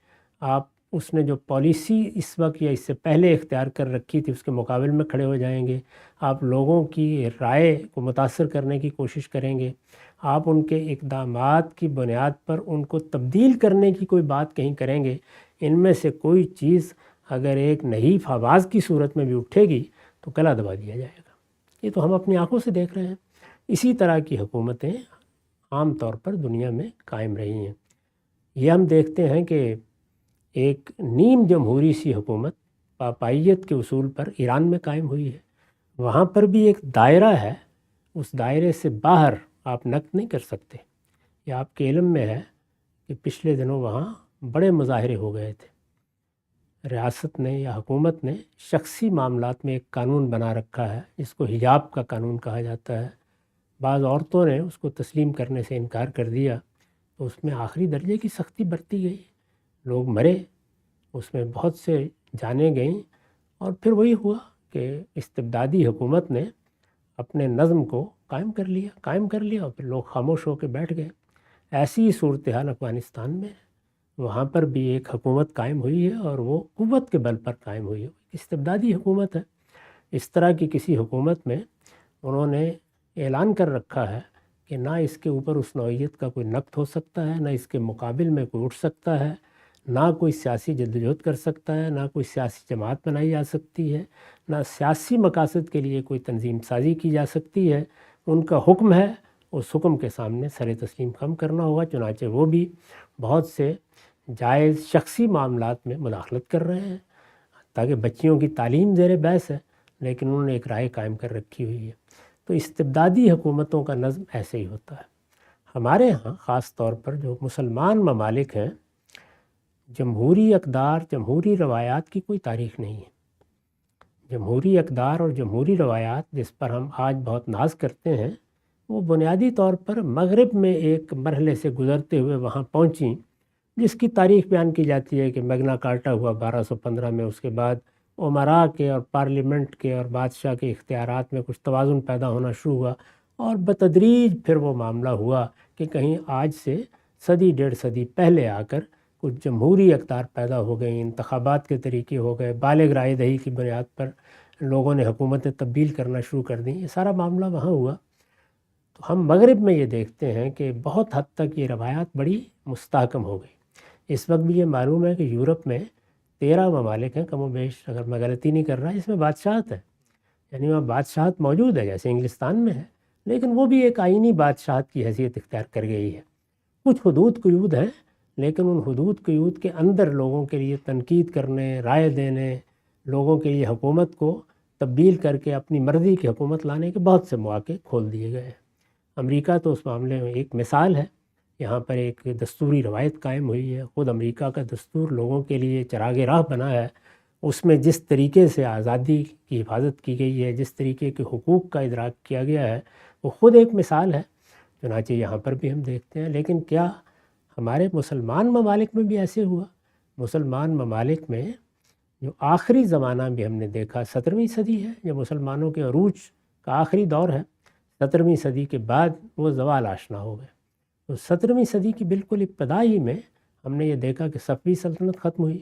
آپ اس نے جو پالیسی اس وقت یا اس سے پہلے اختیار کر رکھی تھی اس کے مقابل میں کھڑے ہو جائیں گے، آپ لوگوں کی رائے کو متاثر کرنے کی کوشش کریں گے، آپ ان کے اقدامات کی بنیاد پر ان کو تبدیل کرنے کی کوئی بات کہیں کریں گے۔ ان میں سے کوئی چیز اگر ایک نحیف آواز کی صورت میں بھی اٹھے گی تو گلا دبا دیا جائے گا۔ یہ تو ہم اپنی آنکھوں سے دیکھ رہے ہیں۔ اسی طرح کی حکومتیں عام طور پر دنیا میں قائم رہی ہیں۔ یہ ہم دیکھتے ہیں کہ ایک نیم جمہوری سی حکومت پاپائیت کے اصول پر ایران میں قائم ہوئی ہے۔ وہاں پر بھی ایک دائرہ ہے، اس دائرے سے باہر آپ نقد نہیں کر سکتے۔ یہ آپ کے علم میں ہے کہ پچھلے دنوں وہاں بڑے مظاہرے ہو گئے تھے۔ ریاست نے یا حکومت نے شخصی معاملات میں ایک قانون بنا رکھا ہے جس کو حجاب کا قانون کہا جاتا ہے۔ بعض عورتوں نے اس کو تسلیم کرنے سے انکار کر دیا تو اس میں آخری درجے کی سختی برتی گئی، لوگ مرے، اس میں بہت سے جانیں گئیں، اور پھر وہی ہوا کہ استبدادی حکومت نے اپنے نظم کو قائم کر لیا اور پھر لوگ خاموش ہو کے بیٹھ گئے۔ ایسی صورتحال افغانستان میں وہاں پر بھی ایک حکومت قائم ہوئی ہے اور وہ قوت کے بل پر قائم ہوئی ہے، استبدادی حکومت ہے۔ اس طرح کی کسی حکومت میں انہوں نے اعلان کر رکھا ہے کہ نہ اس کے اوپر اس نوعیت کا کوئی نقد ہو سکتا ہے، نہ اس کے مقابل میں کوئی اٹھ سکتا ہے، نہ کوئی سیاسی جدوجہد کر سکتا ہے، نہ کوئی سیاسی جماعت بنائی جا سکتی ہے، نہ سیاسی مقاصد کے لیے کوئی تنظیم سازی کی جا سکتی ہے۔ ان کا حکم ہے، اس حکم کے سامنے سر تسلیم خم کرنا ہوگا۔ چنانچہ وہ بھی بہت سے جائز شخصی معاملات میں مداخلت کر رہے ہیں، تاکہ بچیوں کی تعلیم زیر بحث ہے، لیکن انہوں نے ایک رائے قائم کر رکھی ہوئی ہے۔ تو استبدادی حکومتوں کا نظم ایسے ہی ہوتا ہے۔ ہمارے ہاں خاص طور پر جو مسلمان ممالک ہیں، جمہوری اقدار، جمہوری روایات کی کوئی تاریخ نہیں ہے۔ جمہوری اقدار اور جمہوری روایات جس پر ہم آج بہت ناز کرتے ہیں، وہ بنیادی طور پر مغرب میں ایک مرحلے سے گزرتے ہوئے وہاں پہنچیں، جس کی تاریخ بیان کی جاتی ہے کہ میگنا کارٹا ہوا 1215 میں، اس کے بعد امراء کے اور پارلیمنٹ کے اور بادشاہ کے اختیارات میں کچھ توازن پیدا ہونا شروع ہوا، اور بتدریج پھر وہ معاملہ ہوا کہ کہیں آج سے صدی 1.5 صدی پہلے آ کر کچھ جمہوری اقدار پیدا ہو گئیں، انتخابات کے طریقے ہو گئے، بالغ رائے دہی کی بنیاد پر لوگوں نے حکومتیں تبدیل کرنا شروع کر دیں۔ یہ سارا معاملہ وہاں ہوا۔ تو ہم مغرب میں یہ دیکھتے ہیں کہ بہت حد تک یہ روایات بڑی مستحکم ہو گئی۔ اس وقت بھی یہ معلوم ہے کہ یورپ میں 13 ممالک ہیں کم و بیش، اگر میں غلطی نہیں کر رہا، جس میں بادشاہت ہے۔ یعنی وہاں بادشاہت موجود ہے جیسے انگلستان میں ہے، لیکن وہ بھی ایک آئینی بادشاہت کی حیثیت اختیار کر گئی ہے۔ کچھ حدود قیود ہیں، لیکن ان حدود قیود کے اندر لوگوں کے لیے تنقید کرنے، رائے دینے، لوگوں کے لیے حکومت کو تبدیل کر کے اپنی مرضی کی حکومت لانے کے بہت سے مواقع کھول دیے گئے ہیں۔ امریکہ تو اس معاملے میں ایک مثال ہے۔ یہاں پر ایک دستوری روایت قائم ہوئی ہے، خود امریکہ کا دستور لوگوں کے لیے چراغ راہ بنا ہے۔ اس میں جس طریقے سے آزادی کی حفاظت کی گئی ہے، جس طریقے کے حقوق کا ادراک کیا گیا ہے، وہ خود ایک مثال ہے۔ چنانچہ یہاں پر بھی ہم دیکھتے ہیں، لیکن کیا ہمارے مسلمان ممالک میں بھی ایسے ہوا؟ مسلمان ممالک میں جو آخری زمانہ بھی ہم نے دیکھا 17ویں صدی ہے، جو مسلمانوں کے عروج کا آخری دور ہے، 17ویں صدی کے بعد وہ زوال آشنا ہو گئے۔ تو 17ویں صدی کی بالکل ابتدا ہی میں ہم نے یہ دیکھا کہ صفوی سلطنت ختم ہوئی،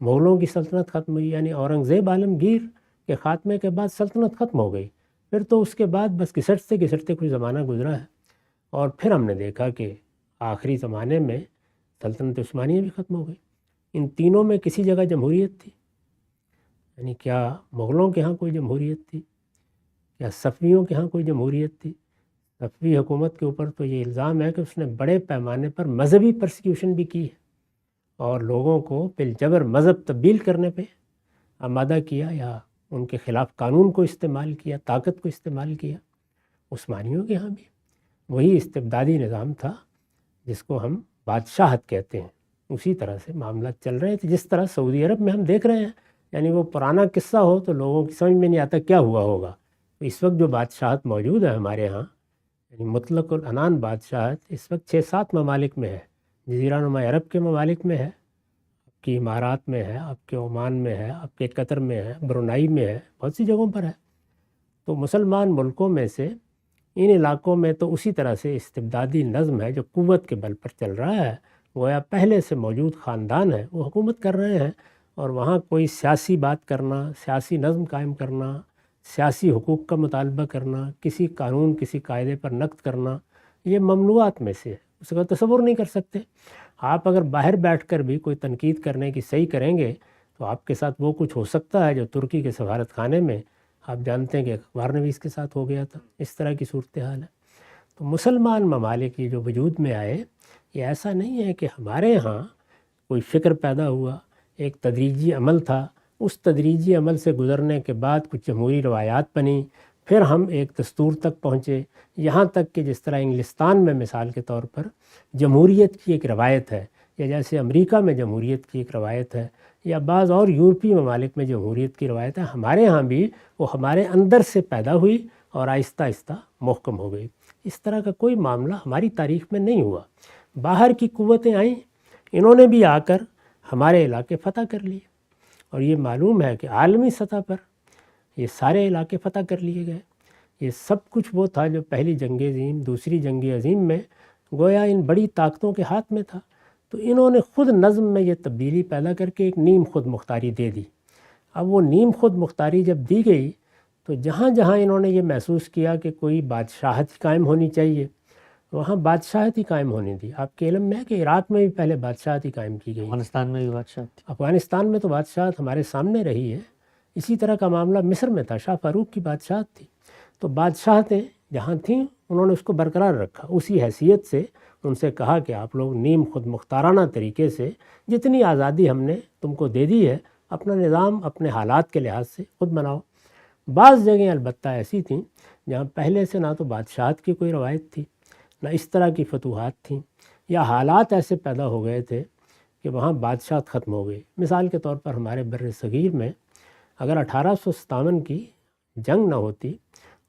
مغلوں کی سلطنت ختم ہوئی، یعنی اورنگزیب عالمگیر کے خاتمے کے بعد سلطنت ختم ہو گئی۔ پھر تو اس کے بعد بس گھسٹتے گھسٹتے کچھ زمانہ گزرا ہے، اور پھر ہم نے دیکھا کہ آخری زمانے میں سلطنت عثمانیہ بھی ختم ہو گئی۔ ان تینوں میں کسی جگہ جمہوریت تھی؟ یعنی کیا مغلوں کے ہاں کوئی جمہوریت تھی؟ کیا صفویوں کے ہاں کوئی جمہوریت تھی؟ صفوی حکومت کے اوپر تو یہ الزام ہے کہ اس نے بڑے پیمانے پر مذہبی پرسیکیوشن بھی کی ہے، اور لوگوں کو بالجبر مذہب تبدیل کرنے پہ آمادہ کیا، یا ان کے خلاف قانون کو استعمال کیا، طاقت کو استعمال کیا۔ عثمانیوں کے ہاں بھی وہی استبدادی نظام تھا جس کو ہم بادشاہت کہتے ہیں، اسی طرح سے معاملات چل رہے تھے جس طرح سعودی عرب میں ہم دیکھ رہے ہیں۔ یعنی وہ پرانا قصہ ہو تو لوگوں کی سمجھ میں نہیں آتا کیا ہوا ہوگا۔ اس وقت جو بادشاہت موجود ہے ہمارے ہاں، یعنی مطلق العنان بادشاہت اس وقت 6-7 ممالک میں ہے۔ جزیرہ نما عرب کے ممالک میں ہے، آپ کی امارات میں ہے، آپ کے عمان میں ہے، آپ کے قطر میں ہے، برونائی میں ہے، بہت سی جگہوں پر ہے۔ تو مسلمان ملکوں میں سے ان علاقوں میں تو اسی طرح سے استبدادی نظم ہے جو قوت کے بل پر چل رہا ہے، گویا پہلے سے موجود خاندان ہے وہ حکومت کر رہے ہیں، اور وہاں کوئی سیاسی بات کرنا، سیاسی نظم قائم کرنا، سیاسی حقوق کا مطالبہ کرنا، کسی قانون کسی قاعدے پر نقد کرنا، یہ ممنوعات میں سے ہے، اس کا تصور نہیں کر سکتے۔ آپ اگر باہر بیٹھ کر بھی کوئی تنقید کرنے کی صحیح کریں گے تو آپ کے ساتھ وہ کچھ ہو سکتا ہے جو ترکی کے سفارت خانے میں آپ جانتے ہیں کہ اخبار نویس کے ساتھ ہو گیا تھا۔ اس طرح کی صورتحال ہے۔ تو مسلمان ممالک یہ جو وجود میں آئے، یہ ایسا نہیں ہے کہ ہمارے ہاں کوئی فکر پیدا ہوا، ایک تدریجی عمل تھا، اس تدریجی عمل سے گزرنے کے بعد کچھ جمہوری روایات بنی، پھر ہم ایک دستور تک پہنچے، یہاں تک کہ جس طرح انگلستان میں مثال کے طور پر جمہوریت کی ایک روایت ہے، یا جیسے امریکہ میں جمہوریت کی ایک روایت ہے، یا بعض اور یورپی ممالک میں جمہوریت کی روایت ہے، ہمارے ہاں بھی وہ ہمارے اندر سے پیدا ہوئی اور آہستہ آہستہ محکم ہو گئی۔ اس طرح کا کوئی معاملہ ہماری تاریخ میں نہیں ہوا۔ باہر کی قوتیں آئیں، انہوں نے بھی آ کر ہمارے علاقے فتح کر لیے، اور یہ معلوم ہے کہ عالمی سطح پر یہ سارے علاقے فتح کر لیے گئے۔ یہ سب کچھ وہ تھا جو پہلی جنگ عظیم، دوسری جنگ عظیم میں گویا ان بڑی طاقتوں کے ہاتھ میں تھا، تو انہوں نے خود نظم میں یہ تبدیلی پیدا کر کے ایک نیم خود مختاری دے دی۔ اب وہ نیم خود مختاری جب دی گئی تو جہاں جہاں انہوں نے یہ محسوس کیا کہ کوئی بادشاہت قائم ہونی چاہیے، وہاں بادشاہت ہی قائم ہونے دی۔ آپ کے علم میں ہے کہ عراق میں بھی پہلے بادشاہت ہی قائم کی گئی، افغانستان میں بھی بادشاہت تھی۔ افغانستان میں تو بادشاہت ہمارے سامنے رہی ہے۔ اسی طرح کا معاملہ مصر میں تھا، شاہ فاروق کی بادشاہت تھی۔ تو بادشاہتیں جہاں تھیں انہوں نے اس کو برقرار رکھا، اسی حیثیت سے ان سے کہا کہ آپ لوگ نیم خود مختارانہ طریقے سے جتنی آزادی ہم نے تم کو دے دی ہے، اپنا نظام اپنے حالات کے لحاظ سے خود بناؤ۔ بعض جگہیں البتہ ایسی تھیں جہاں پہلے سے نہ تو بادشاہت کی کوئی روایت تھی، نہ اس طرح کی فتوحات تھیں، یا حالات ایسے پیدا ہو گئے تھے کہ وہاں بادشاہت ختم ہو گئی۔ مثال کے طور پر ہمارے بر صغیر میں اگر 1857 کی جنگ نہ ہوتی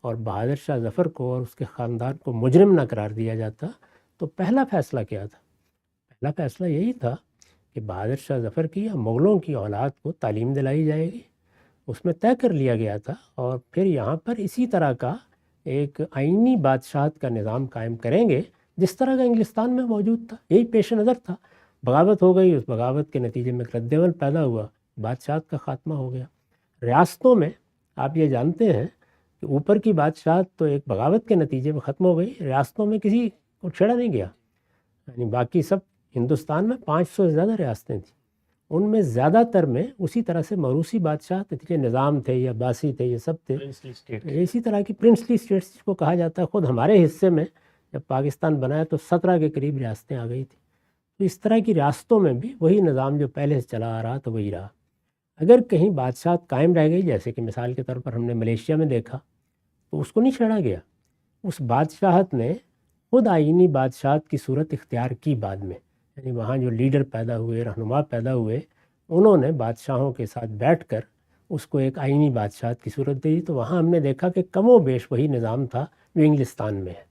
اور بہادر شاہ ظفر کو اور اس کے خاندان کو مجرم نہ قرار دیا جاتا تو پہلا فیصلہ کیا تھا؟ پہلا فیصلہ یہی تھا کہ بہادر شاہ ظفر کی یا مغلوں کی اولاد کو تعلیم دلائی جائے گی، اس میں طے کر لیا گیا تھا، اور پھر یہاں پر اسی طرح کا ایک آئینی بادشاہت کا نظام قائم کریں گے جس طرح کا انگلستان میں موجود تھا۔ یہی پیش نظر تھا۔ بغاوت ہو گئی، اس بغاوت کے نتیجے میں رد عمل پیدا ہوا، بادشاہت کا خاتمہ ہو گیا۔ ریاستوں میں آپ یہ جانتے ہیں کہ اوپر کی بادشاہت تو ایک بغاوت کے نتیجے میں ختم ہو گئی، ریاستوں میں کسی کو چھیڑا نہیں گیا، یعنی باقی سب ہندوستان میں 500 سے زیادہ ریاستیں تھیں، ان میں زیادہ تر میں اسی طرح سے موروثی بادشاہ نتیجے نظام تھے یا عباسی تھے، یہ سب تھے اسی طرح کی پرنسلی اسٹیٹس جس کو کہا جاتا ہے۔ خود ہمارے حصے میں جب پاکستان بنایا تو 17 کے قریب ریاستیں آ گئی تھیں، تو اس طرح کی ریاستوں میں بھی وہی نظام جو پہلے سے چلا آ رہا تو وہی رہا۔ اگر کہیں بادشاہت قائم رہ گئی، جیسے کہ مثال کے طور پر ہم نے ملیشیا میں دیکھا، تو اس کو نہیں چھیڑا گیا، اس بادشاہت نے خود آئینی بادشاہت کی صورت اختیار کی بعد میں، یعنی وہاں جو لیڈر پیدا ہوئے، رہنما پیدا ہوئے، انہوں نے بادشاہوں کے ساتھ بیٹھ کر اس کو ایک آئینی بادشاہت کی صورت دے دی۔ تو وہاں ہم نے دیکھا کہ کم و بیش وہی نظام تھا جو انگلستان میں ہے،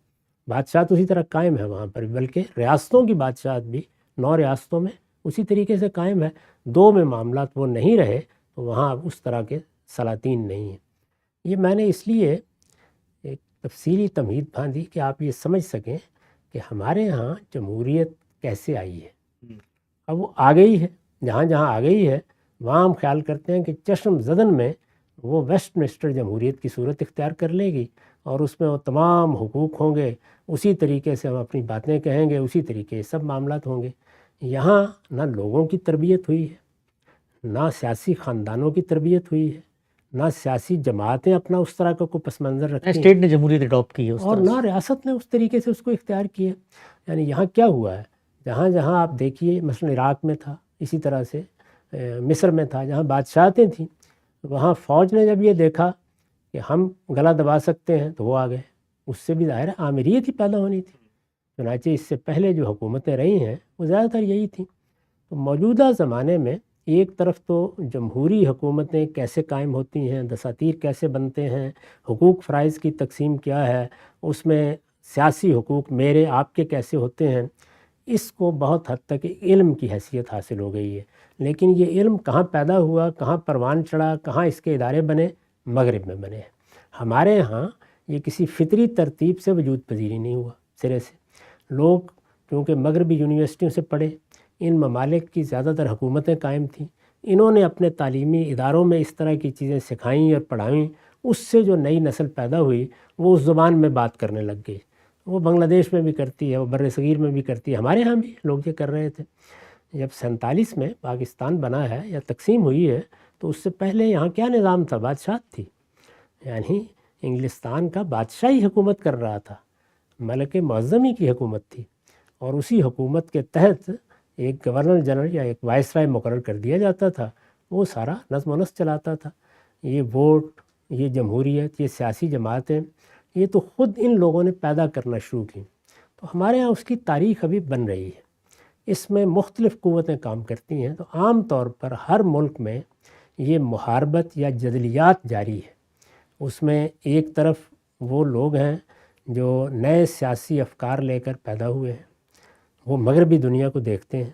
بادشاہت اسی طرح قائم ہے وہاں پر، بلکہ ریاستوں کی بادشاہت بھی 9 ریاستوں میں اسی طریقے سے قائم ہے۔ 2 میں معاملات وہ نہیں رہے تو وہاں اب اس طرح کے سلاطین نہیں ہیں۔ یہ میں نے اس لیے ایک تفصیلی تمہید باندھی کہ آپ یہ سمجھ سکیں کہ ہمارے ہاں جمہوریت کیسے آئی ہے۔ اب وہ آ گئی ہے، جہاں جہاں آ گئی ہے وہاں ہم خیال کرتے ہیں کہ چشم زدن میں وہ ویسٹ منسٹر جمہوریت کی صورت اختیار کر لے گی، اور اس میں وہ تمام حقوق ہوں گے، اسی طریقے سے ہم اپنی باتیں کہیں گے، اسی طریقے سب معاملات ہوں گے۔ یہاں نہ لوگوں کی تربیت ہوئی ہے، نہ سیاسی خاندانوں کی تربیت ہوئی ہے، نہ سیاسی جماعتیں اپنا اس طرح کا کوئی پس منظر رکھتی ہیں، اسٹیٹ نے جمہوریت اڈاپٹ کی ہے اور نہ ریاست نے اس طریقے سے اس کو اختیار کیا۔ یعنی یہاں کیا ہوا ہے، جہاں جہاں آپ دیکھیے، مثلا عراق میں تھا، اسی طرح سے مصر میں تھا، جہاں بادشاہتیں تھیں، وہاں فوج نے جب یہ دیکھا کہ ہم گلا دبا سکتے ہیں تو وہ آ گئے، اس سے بھی ظاہر ہے آمریت ہی پیدا ہونی تھی۔ چنانچہ اس سے پہلے جو حکومتیں رہی ہیں وہ زیادہ تر یہی تھیں۔ تو موجودہ زمانے میں ایک طرف تو جمہوری حکومتیں کیسے قائم ہوتی ہیں، دساتیر کیسے بنتے ہیں، حقوق فرائض کی تقسیم کیا ہے، اس میں سیاسی حقوق میرے آپ کے کیسے ہوتے ہیں، اس کو بہت حد تک علم کی حیثیت حاصل ہو گئی ہے۔ لیکن یہ علم کہاں پیدا ہوا، کہاں پروان چڑھا، کہاں اس کے ادارے بنے؟ مغرب میں بنے ہیں۔ ہمارے ہاں یہ کسی فطری ترتیب سے وجود پذیری نہیں ہوا سرے سے۔ لوگ کیونکہ مغربی یونیورسٹیوں سے پڑھے، ان ممالک کی زیادہ تر حکومتیں قائم تھیں، انہوں نے اپنے تعلیمی اداروں میں اس طرح کی چیزیں سکھائیں اور پڑھائیں، اس سے جو نئی نسل پیدا ہوئی وہ اس زبان میں بات کرنے لگ گئی۔ وہ بنگلہ دیش میں بھی کرتی ہے، وہ بر صغیر میں بھی کرتی ہے، ہمارے ہاں بھی لوگ یہ کر رہے تھے۔ جب 47 میں پاکستان بنا ہے یا تقسیم ہوئی ہے تو اس سے پہلے یہاں کیا نظام تھا؟ بادشاہت تھی، یعنی انگلستان کا بادشاہی حکومت کر رہا تھا، ملک معظمی کی حکومت تھی، اور اسی حکومت کے تحت ایک گورنر جنرل یا ایک وائس رائے مقرر کر دیا جاتا تھا، وہ سارا نظم و نسق چلاتا تھا۔ یہ ووٹ، یہ جمہوریت، یہ سیاسی جماعتیں، یہ تو خود ان لوگوں نے پیدا کرنا شروع کی۔ تو ہمارے ہاں اس کی تاریخ ابھی بن رہی ہے، اس میں مختلف قوتیں کام کرتی ہیں۔ تو عام طور پر ہر ملک میں یہ محاربت یا جدلیات جاری ہے۔ اس میں ایک طرف وہ لوگ ہیں جو نئے سیاسی افکار لے کر پیدا ہوئے ہیں، وہ مغربی دنیا کو دیکھتے ہیں،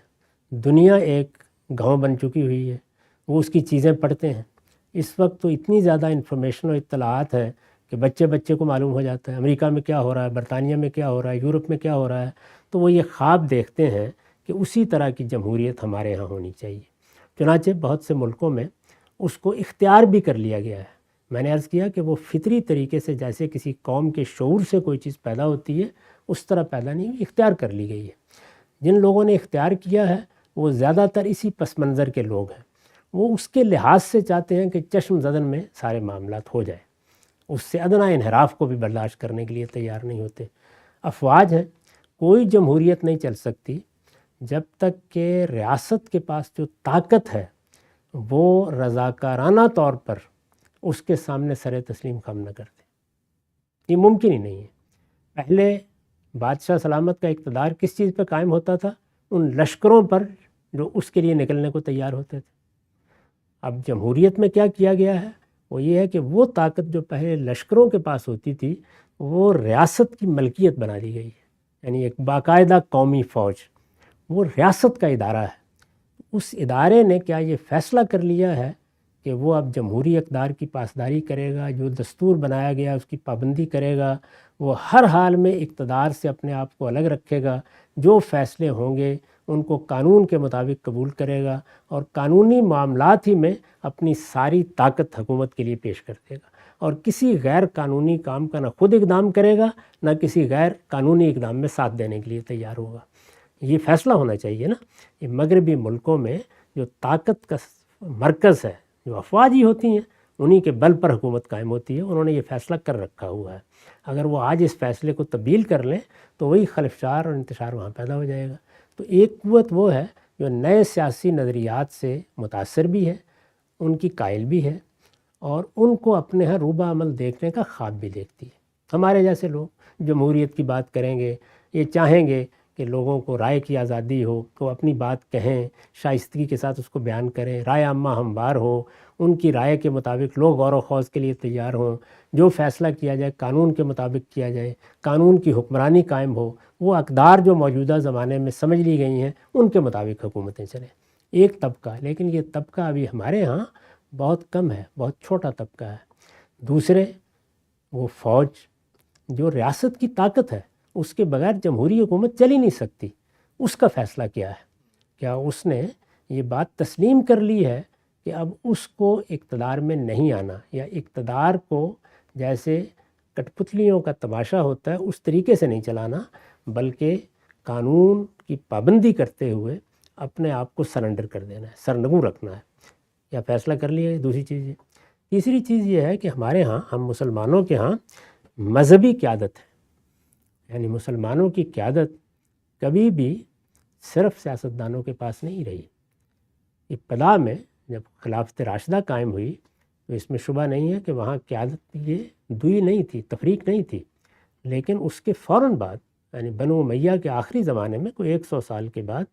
دنیا ایک گاؤں بن چکی ہوئی ہے، وہ اس کی چیزیں پڑھتے ہیں۔ اس وقت تو اتنی زیادہ انفارمیشن اور اطلاعات ہے کہ بچے کو معلوم ہو جاتا ہے امریکہ میں کیا ہو رہا ہے، برطانیہ میں کیا ہو رہا ہے، یورپ میں کیا ہو رہا ہے۔ تو وہ یہ خواب دیکھتے ہیں کہ اسی طرح کی جمہوریت ہمارے ہاں ہونی چاہیے۔ چنانچہ بہت سے ملکوں میں اس کو اختیار بھی کر لیا گیا ہے۔ میں نے عرض کیا کہ وہ فطری طریقے سے جیسے کسی قوم کے شعور سے کوئی چیز پیدا ہوتی ہے اس طرح پیدا نہیں ہوئی، اختیار کر لی گئی ہے۔ جن لوگوں نے اختیار کیا ہے وہ زیادہ تر اسی پس منظر کے لوگ ہیں، وہ اس کے لحاظ سے چاہتے ہیں کہ چشم زدن میں سارے معاملات ہو جائے، اس سے ادنا انحراف کو بھی برداشت کرنے کے لیے تیار نہیں ہوتے۔ افواج ہیں، کوئی جمہوریت نہیں چل سکتی جب تک کہ ریاست کے پاس جو طاقت ہے وہ رضاکارانہ طور پر اس کے سامنے سر تسلیم خم نہ کرتے۔ یہ ممکن ہی نہیں ہے۔ پہلے بادشاہ سلامت کا اقتدار کس چیز پہ قائم ہوتا تھا؟ ان لشکروں پر جو اس کے لیے نکلنے کو تیار ہوتے تھے۔ اب جمہوریت میں کیا کیا گیا ہے؟ وہ یہ ہے کہ وہ طاقت جو پہلے لشکروں کے پاس ہوتی تھی وہ ریاست کی ملکیت بنا دی گئی ہے، یعنی ایک باقاعدہ قومی فوج، وہ ریاست کا ادارہ ہے۔ اس ادارے نے کیا یہ فیصلہ کر لیا ہے کہ وہ اب جمہوری اقدار کی پاسداری کرے گا، جو دستور بنایا گیا اس کی پابندی کرے گا، وہ ہر حال میں اقتدار سے اپنے آپ کو الگ رکھے گا، جو فیصلے ہوں گے ان کو قانون کے مطابق قبول کرے گا، اور قانونی معاملات ہی میں اپنی ساری طاقت حکومت کے لیے پیش کر دے گا، اور کسی غیر قانونی کام کا نہ خود اقدام کرے گا نہ کسی غیر قانونی اقدام میں ساتھ دینے کے لیے تیار ہوگا۔ یہ فیصلہ ہونا چاہیے نا۔ یہ مغربی ملکوں میں جو طاقت کا مرکز ہے، جو افواج ہی ہوتی ہیں، انہی کے بل پر حکومت قائم ہوتی ہے۔ انہوں نے یہ فیصلہ کر رکھا ہوا ہے، اگر وہ آج اس فیصلے کو تبدیل کر لیں تو وہی خلفشار اور انتشار وہاں پیدا ہو جائے گا۔ تو ایک قوت وہ ہے جو نئے سیاسی نظریات سے متاثر بھی ہے، ان کی قائل بھی ہے، اور ان کو اپنے ہاں روبہ عمل دیکھنے کا خواب بھی دیکھتی ہے۔ ہمارے جیسے لوگ جمہوریت کی بات کریں گے، یہ چاہیں گے کہ لوگوں کو رائے کی آزادی ہو، تو اپنی بات کہیں، شائستگی کے ساتھ اس کو بیان کریں، رائے عامہ ہموار ہو، ان کی رائے کے مطابق لوگ غور و خوض کے لیے تیار ہوں، جو فیصلہ کیا جائے قانون کے مطابق کیا جائے، قانون کی حکمرانی قائم ہو، وہ اقدار جو موجودہ زمانے میں سمجھ لی گئی ہیں ان کے مطابق حکومتیں چلیں۔ ایک طبقہ، لیکن یہ طبقہ ابھی ہمارے ہاں بہت کم ہے، بہت چھوٹا طبقہ ہے۔ دوسرے وہ فوج جو ریاست کی طاقت ہے، اس کے بغیر جمہوری حکومت چل ہی نہیں سکتی، اس کا فیصلہ کیا ہے؟ کیا اس نے یہ بات تسلیم کر لی ہے کہ اب اس کو اقتدار میں نہیں آنا، یا اقتدار کو جیسے کٹ پتلیوں کا تماشا ہوتا ہے اس طریقے سے نہیں چلانا، بلکہ قانون کی پابندی کرتے ہوئے اپنے آپ کو سرنڈر کر دینا ہے، سرنگوں رکھنا ہے، یا فیصلہ کر لیا ہے؟ دوسری چیز یہ۔ تیسری چیز یہ ہے کہ ہمارے ہاں، ہم مسلمانوں کے ہاں مذہبی قیادت ہے، یعنی مسلمانوں کی قیادت کبھی بھی صرف سیاستدانوں کے پاس نہیں رہی۔ ابتدا میں جب خلافت راشدہ قائم ہوئی تو اس میں شبہ نہیں ہے کہ وہاں قیادت یہ دوئی نہیں تھی، تفریق نہیں تھی، لیکن اس کے فوراً بعد، یعنی بنو امیہ کے آخری زمانے میں کوئی 100 سال کے بعد،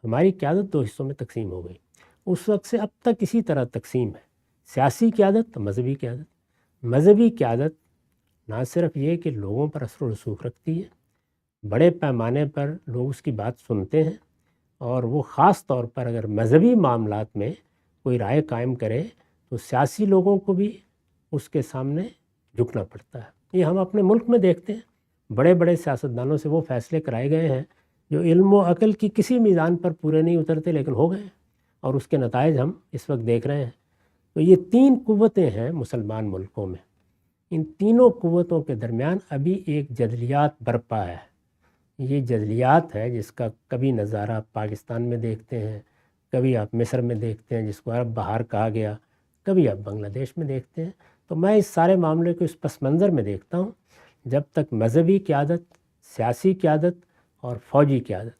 ہماری قیادت 2 حصوں میں تقسیم ہو گئی۔ اس وقت سے اب تک اسی طرح تقسیم ہے، سیاسی قیادت، مذہبی قیادت۔ مذہبی قیادت نہ صرف یہ کہ لوگوں پر اثر و رسوخ رکھتی ہے، بڑے پیمانے پر لوگ اس کی بات سنتے ہیں، اور وہ خاص طور پر اگر مذہبی معاملات میں کوئی رائے قائم کرے تو سیاسی لوگوں کو بھی اس کے سامنے جھکنا پڑتا ہے۔ یہ ہم اپنے ملک میں دیکھتے ہیں، بڑے بڑے سیاستدانوں سے وہ فیصلے کرائے گئے ہیں جو علم و عقل کی کسی میزان پر پورے نہیں اترتے، لیکن ہو گئے، اور اس کے نتائج ہم اس وقت دیکھ رہے ہیں۔ تو یہ 3 قوتیں ہیں مسلمان ملکوں میں، ان تینوں قوتوں کے درمیان ابھی ایک جدلیات برپا ہے۔ یہ جدلیات ہے جس کا کبھی نظارہ آپ پاکستان میں دیکھتے ہیں، کبھی آپ مصر میں دیکھتے ہیں جس کو عرب بہار کہا گیا، کبھی آپ بنگلہ دیش میں دیکھتے ہیں۔ تو میں اس سارے معاملے کو اس پس منظر میں دیکھتا ہوں، جب تک مذہبی قیادت، سیاسی قیادت اور فوجی قیادت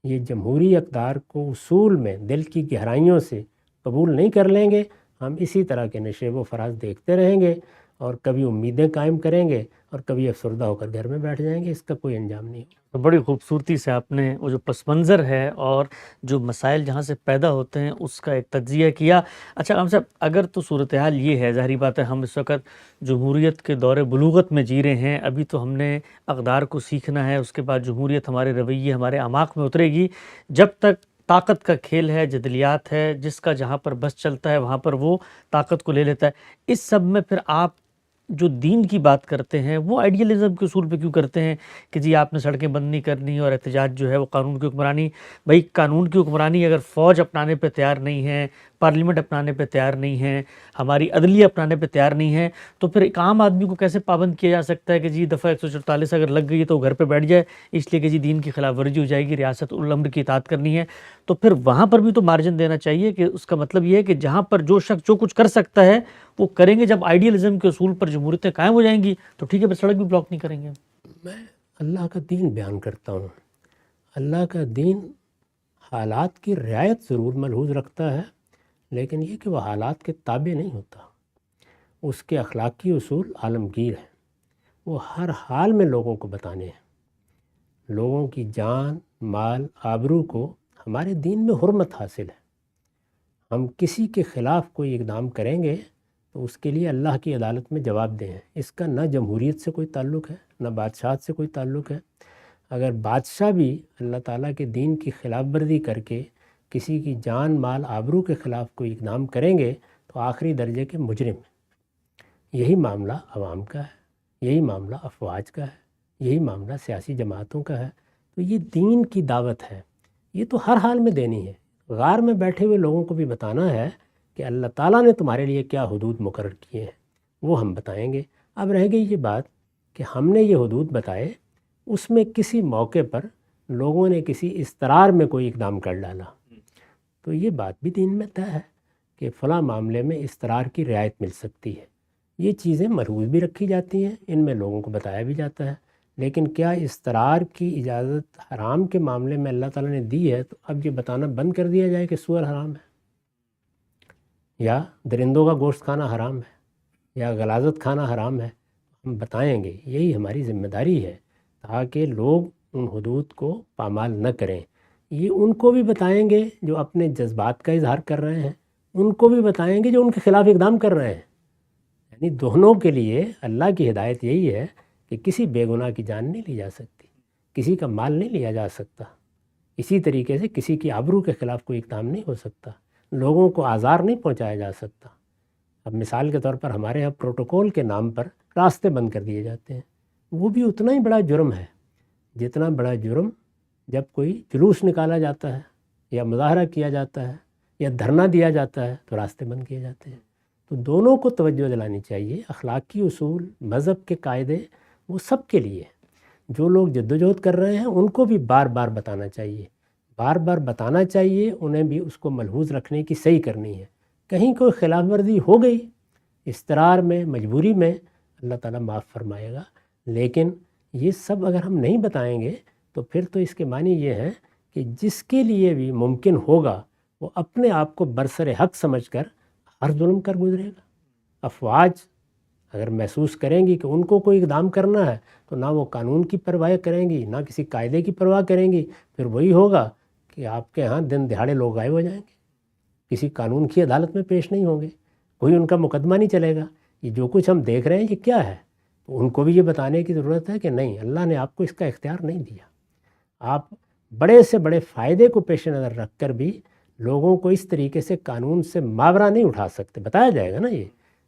یہ جمہوری اقدار کو اصول میں دل کی گہرائیوں سے قبول نہیں کر لیں گے، ہم اسی طرح کے نشیب و فراز دیکھتے رہیں گے، اور کبھی امیدیں قائم کریں گے اور کبھی افسردہ ہو کر گھر میں بیٹھ جائیں گے، اس کا کوئی انجام نہیں ہوگا۔ تو بڑی خوبصورتی سے آپ نے وہ جو پس منظر ہے اور جو مسائل جہاں سے پیدا ہوتے ہیں اس کا ایک تجزیہ کیا۔ اچھا ہم صاحب، اگر تو صورتحال یہ ہے، ظاہری بات ہے ہم اس وقت جمہوریت کے دور بلوغت میں جی رہے ہیں، ابھی تو ہم نے اقدار کو سیکھنا ہے، اس کے بعد جمہوریت ہمارے رویے، ہمارے اعماق میں اترے گی۔ جب تک طاقت کا کھیل ہے، جدلیات ہے، جس کا جہاں پر بس چلتا ہے وہاں پر وہ طاقت کو لے لیتا ہے، اس سب میں پھر آپ جو دین کی بات کرتے ہیں وہ آئیڈیلزم کے اصول پہ کیوں کرتے ہیں کہ جی آپ نے سڑکیں بند نہیں کرنی اور احتجاج جو ہے وہ قانون کی حکمرانی؟ بھائی قانون کی حکمرانی اگر فوج اپنانے پہ تیار نہیں ہے، پارلیمنٹ اپنانے پہ تیار نہیں ہے، ہماری عدلیہ اپنانے پہ تیار نہیں ہے، تو پھر ایک عام آدمی کو کیسے پابند کیا جا سکتا ہے کہ جی دفعہ 144 اگر لگ گئی تو گھر پہ بیٹھ جائے، اس لیے کہ جی دین کی خلاف ورزی ہو جائے گی، ریاست الامر کی اطاعت کرنی ہے؟ تو پھر وہاں پر بھی تو مارجن دینا چاہیے کہ اس کا مطلب یہ ہے کہ جہاں پر جو شخص جو کچھ کر سکتا ہے وہ کریں گے۔ جب آئیڈیلزم کے اصول پر جمہوریتیں قائم ہو جائیں گی تو ٹھیک ہے، پھر سڑک بھی بلاک نہیں کریں گے۔ میں اللہ کا دین بیان کرتا ہوں، اللہ کا دین حالات کی رعایت ضرور ملحوظ رکھتا ہے، لیکن یہ کہ وہ حالات کے تابع نہیں ہوتا۔ اس کے اخلاقی اصول عالمگیر ہیں، وہ ہر حال میں لوگوں کو بتانے ہیں۔ لوگوں کی جان، مال، آبرو کو ہمارے دین میں حرمت حاصل ہے۔ ہم کسی کے خلاف کوئی اقدام کریں گے تو اس کے لیے اللہ کی عدالت میں جواب دیں۔ اس کا نہ جمہوریت سے کوئی تعلق ہے، نہ بادشاہت سے کوئی تعلق ہے۔ اگر بادشاہ بھی اللہ تعالیٰ کے دین کی خلاف ورزی کر کے کسی کی جان، مال، آبرو کے خلاف کوئی اقدام کریں گے تو آخری درجے کے مجرم ہیں۔ یہی معاملہ عوام کا ہے، یہی معاملہ افواج کا ہے، یہی معاملہ سیاسی جماعتوں کا ہے۔ تو یہ دین کی دعوت ہے، یہ تو ہر حال میں دینی ہے۔ غار میں بیٹھے ہوئے لوگوں کو بھی بتانا ہے کہ اللہ تعالیٰ نے تمہارے لیے کیا حدود مقرر کیے ہیں، وہ ہم بتائیں گے۔ اب رہ گئی یہ بات کہ ہم نے یہ حدود بتائے، اس میں کسی موقع پر لوگوں نے کسی اضطرار میں کوئی اقدام کر ڈالا، تو یہ بات بھی دین میں طے ہے کہ فلاں معاملے میں استرار کی رعایت مل سکتی ہے. یہ چیزیں ملحوظ بھی رکھی جاتی ہیں، ان میں لوگوں کو بتایا بھی جاتا ہے. لیکن کیا استرار کی اجازت حرام کے معاملے میں اللہ تعالیٰ نے دی ہے تو اب یہ بتانا بند کر دیا جائے کہ سور حرام ہے یا درندوں کا گوشت کھانا حرام ہے یا غلاظت کھانا حرام ہے؟ ہم بتائیں گے، یہی ہماری ذمہ داری ہے تاکہ لوگ ان حدود کو پامال نہ کریں. یہ ان کو بھی بتائیں گے جو اپنے جذبات کا اظہار کر رہے ہیں، ان کو بھی بتائیں گے جو ان کے خلاف اقدام کر رہے ہیں. یعنی دونوں کے لیے اللہ کی ہدایت یہی ہے کہ کسی بے گناہ کی جان نہیں لی جا سکتی، کسی کا مال نہیں لیا جا سکتا، اسی طریقے سے کسی کی آبرو کے خلاف کوئی اقدام نہیں ہو سکتا، لوگوں کو آزار نہیں پہنچایا جا سکتا. اب مثال کے طور پر ہمارے یہاں پروٹوکول کے نام پر راستے بند کر دیے جاتے ہیں. وہ بھی اتنا ہی بڑا جرم ہے جتنا بڑا جرم جب کوئی جلوس نکالا جاتا ہے یا مظاہرہ کیا جاتا ہے یا دھرنا دیا جاتا ہے تو راستے بند کیے جاتے ہیں. تو دونوں کو توجہ دلانی چاہیے. اخلاقی اصول، مذہب کے قاعدے وہ سب کے لیے. جو لوگ جدوجہد کر رہے ہیں ان کو بھی بار بار بتانا چاہیے، بار بار بتانا چاہیے. انہیں بھی اس کو ملحوظ رکھنے کی صحیح کرنی ہے. کہیں کوئی خلاف ورزی ہو گئی استرار میں، مجبوری میں، اللہ تعالیٰ معاف فرمائے گا. لیکن یہ سب اگر ہم نہیں بتائیں گے تو پھر تو اس کے معنی یہ ہے کہ جس کے لیے بھی ممکن ہوگا وہ اپنے آپ کو برسر حق سمجھ کر ہر ظلم کر گزرے گا. افواج اگر محسوس کریں گی کہ ان کو کوئی اقدام کرنا ہے تو نہ وہ قانون کی پرواہ کریں گی، نہ کسی قاعدے کی پرواہ کریں گی. پھر وہی ہوگا کہ آپ کے ہاں دن دہاڑے لوگ غائب ہو جائیں گے، کسی قانون کی عدالت میں پیش نہیں ہوں گے، کوئی ان کا مقدمہ نہیں چلے گا. یہ جو کچھ ہم دیکھ رہے ہیں یہ کیا ہے؟ تو ان کو بھی یہ بتانے کی ضرورت ہے کہ نہیں، اللہ نے آپ کو اس کا اختیار نہیں دیا. آپ بڑے سے بڑے فائدے کو پیش نظر رکھ کر بھی لوگوں کو اس طریقے سے قانون سے ماورا نہیں اٹھا سکتے. بتایا جائے گا نا. یہ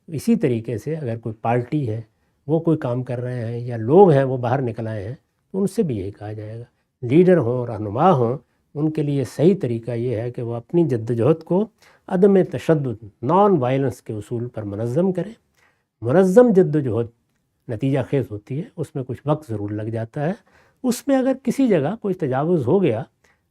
اسی طریقے سے اگر کوئی پارٹی ہے وہ کوئی کام کر رہے ہیں یا لوگ ہیں وہ باہر نکل آئے ہیں تو ان سے بھی یہی کہا جائے گا. لیڈر ہوں، رہنما ہوں، ان کے لیے صحیح طریقہ یہ ہے کہ وہ اپنی جدوجہد کو عدم تشدد، نان وائلنس کے اصول پر منظم کریں. منظم جدوجہد نتیجہ خیز ہوتی ہے، اس میں کچھ وقت ضرور لگ جاتا ہے. اس میں اگر کسی جگہ کوئی تجاوز ہو گیا،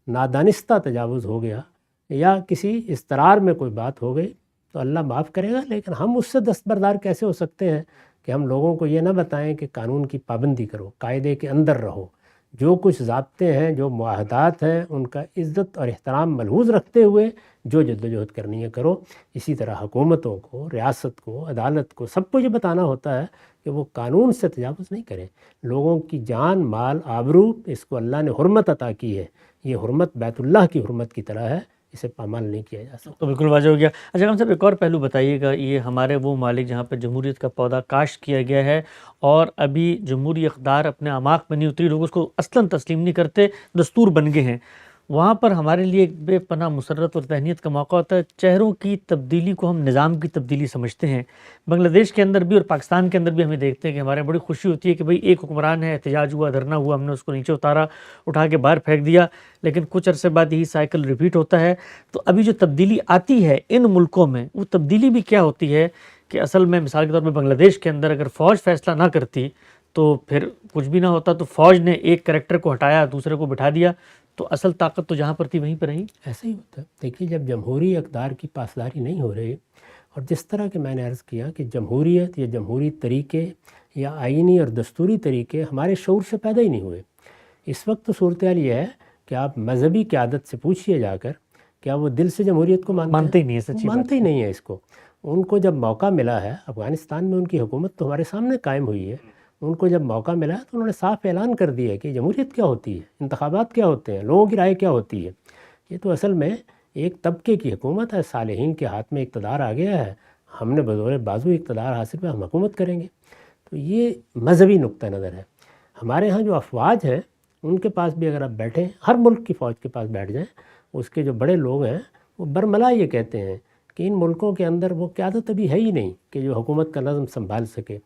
نادانستہ تجاوز ہو گیا یا کسی استرار میں کوئی بات ہو گئی تو اللہ معاف کرے گا. لیکن ہم اس سے دستبردار کیسے ہو سکتے ہیں کہ ہم لوگوں کو یہ نہ بتائیں کہ قانون کی پابندی کرو، قاعدے کے اندر رہو، جو کچھ ضابطے ہیں، جو معاہدات ہیں، ان کا عزت اور احترام ملحوظ رکھتے ہوئے جو جدوجہد کرنی ہے کرو. اسی طرح حکومتوں کو، ریاست کو، عدالت کو، سب کو یہ بتانا ہوتا ہے کہ وہ قانون سے تجاوز نہیں کریں. لوگوں کی جان، مال، آبرو، اس کو اللہ نے حرمت عطا کی ہے. یہ حرمت بیت اللہ کی حرمت کی طرح ہے، اسے پامال نہیں کیا جا سکتا. تو بالکل واضح ہو گیا. اچھا ہم صاحب ایک اور پہلو بتائیے گا. یہ ہمارے وہ ممالک جہاں پہ جمہوریت کا پودا کاشت کیا گیا ہے اور ابھی جمہوری اقدار اپنے اعماق میں نہیں اتری، لوگ اس کو اصلاً تسلیم نہیں کرتے، دستور بن گئے ہیں، وہاں پر ہمارے لیے ایک بے پناہ مسرت اور تہنیت کا موقع ہوتا ہے. چہروں کی تبدیلی کو ہم نظام کی تبدیلی سمجھتے ہیں. بنگلہ دیش کے اندر بھی اور پاکستان کے اندر بھی ہمیں دیکھتے ہیں کہ ہمارے بڑی خوشی ہوتی ہے کہ بھئی ایک حکمران ہے، احتجاج ہوا، دھرنا ہوا، ہم نے اس کو نیچے اتارا، اٹھا کے باہر پھینک دیا، لیکن کچھ عرصے بعد یہی سائیکل ریپیٹ ہوتا ہے. تو ابھی جو تبدیلی آتی ہے ان ملکوں میں، وہ تبدیلی بھی کیا ہوتی ہے کہ اصل میں مثال کے طور پہ بنگلہ دیش کے اندر اگر فوج فیصلہ نہ کرتی تو پھر کچھ بھی نہ ہوتا. تو فوج نے ایک کریکٹر کو ہٹایا، دوسرے کو بٹھا دیا، تو اصل طاقت تو جہاں پر تھی وہیں پر رہی. ایسا ہی ہوتا ہے. دیکھیے جب جمہوری اقدار کی پاسداری نہیں ہو رہی، اور جس طرح کہ میں نے عرض کیا کہ جمہوریت یا جمہوری طریقے یا آئینی اور دستوری طریقے ہمارے شعور سے پیدا ہی نہیں ہوئے. اس وقت تو صورتحال یہ ہے کہ آپ مذہبی قیادت سے پوچھئے جا کر کیا وہ دل سے جمہوریت کو مانتے ہی نہیں ہے. سچی مانتے ہی نہیں ہے اس کو. ان کو جب موقع ملا ہے، افغانستان میں ان کی حکومت تو ہمارے سامنے قائم ہوئی ہے، ان کو جب موقع ملا ہے تو انہوں نے صاف اعلان کر دیا کہ جمہوریت کیا ہوتی ہے، انتخابات کیا ہوتے ہیں، لوگوں کی رائے کیا ہوتی ہے. یہ تو اصل میں ایک طبقے کی حکومت ہے، صالحین کے ہاتھ میں اقتدار آ گیا ہے، ہم نے بزور بازو اقتدار حاصل پہ ہم حکومت کریں گے. تو یہ مذہبی نقطہ نظر ہے. ہمارے ہاں جو افواج ہیں ان کے پاس بھی اگر آپ بیٹھیں، ہر ملک کی فوج کے پاس بیٹھ جائیں، اس کے جو بڑے لوگ ہیں وہ برملا یہ کہتے ہیں کہ ان ملکوں کے اندر وہ قیادت ابھی ہے ہی نہیں کہ جو حکومت کا نظم سنبھال سکے.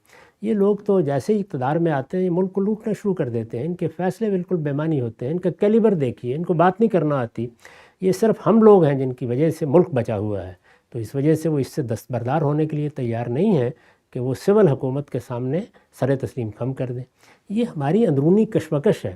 یہ لوگ تو جیسے ہی اقتدار میں آتے ہیں یہ ملک کو لوٹنا شروع کر دیتے ہیں. ان کے فیصلے بالکل بے معنی ہوتے ہیں، ان کا کیلیبر دیکھیے، ان کو بات نہیں کرنا آتی. یہ صرف ہم لوگ ہیں جن کی وجہ سے ملک بچا ہوا ہے. تو اس وجہ سے وہ اس سے دستبردار ہونے کے لیے تیار نہیں ہیں کہ وہ سول حکومت کے سامنے سر تسلیم خم کر دیں. یہ ہماری اندرونی کشمکش ہے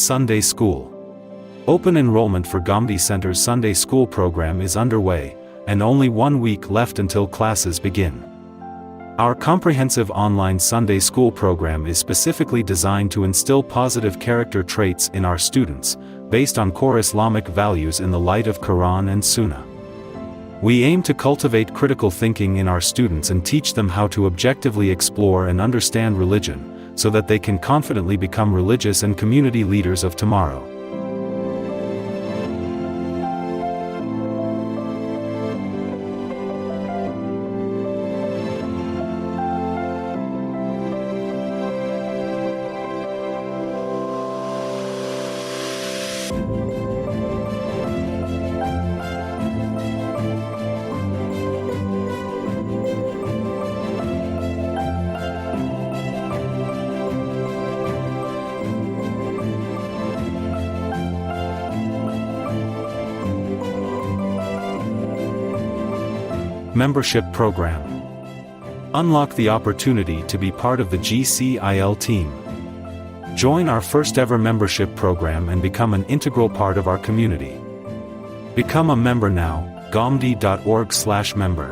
Sunday School. Open enrollment for Ghamdi Center's Sunday School program is underway, and only 1 week left until classes begin. Our comprehensive online Sunday School program is specifically designed to instill positive character traits in our students, based on core Islamic values in the light of Quran and Sunnah. We aim to cultivate critical thinking in our students and teach them how to objectively explore and understand religion, so that they can confidently become religious and community leaders of tomorrow. Membership Program. Unlock the opportunity to be part of the GCIL team. Join our first ever membership program and become an integral part of our community. Become a member now, ghamdi.org/member.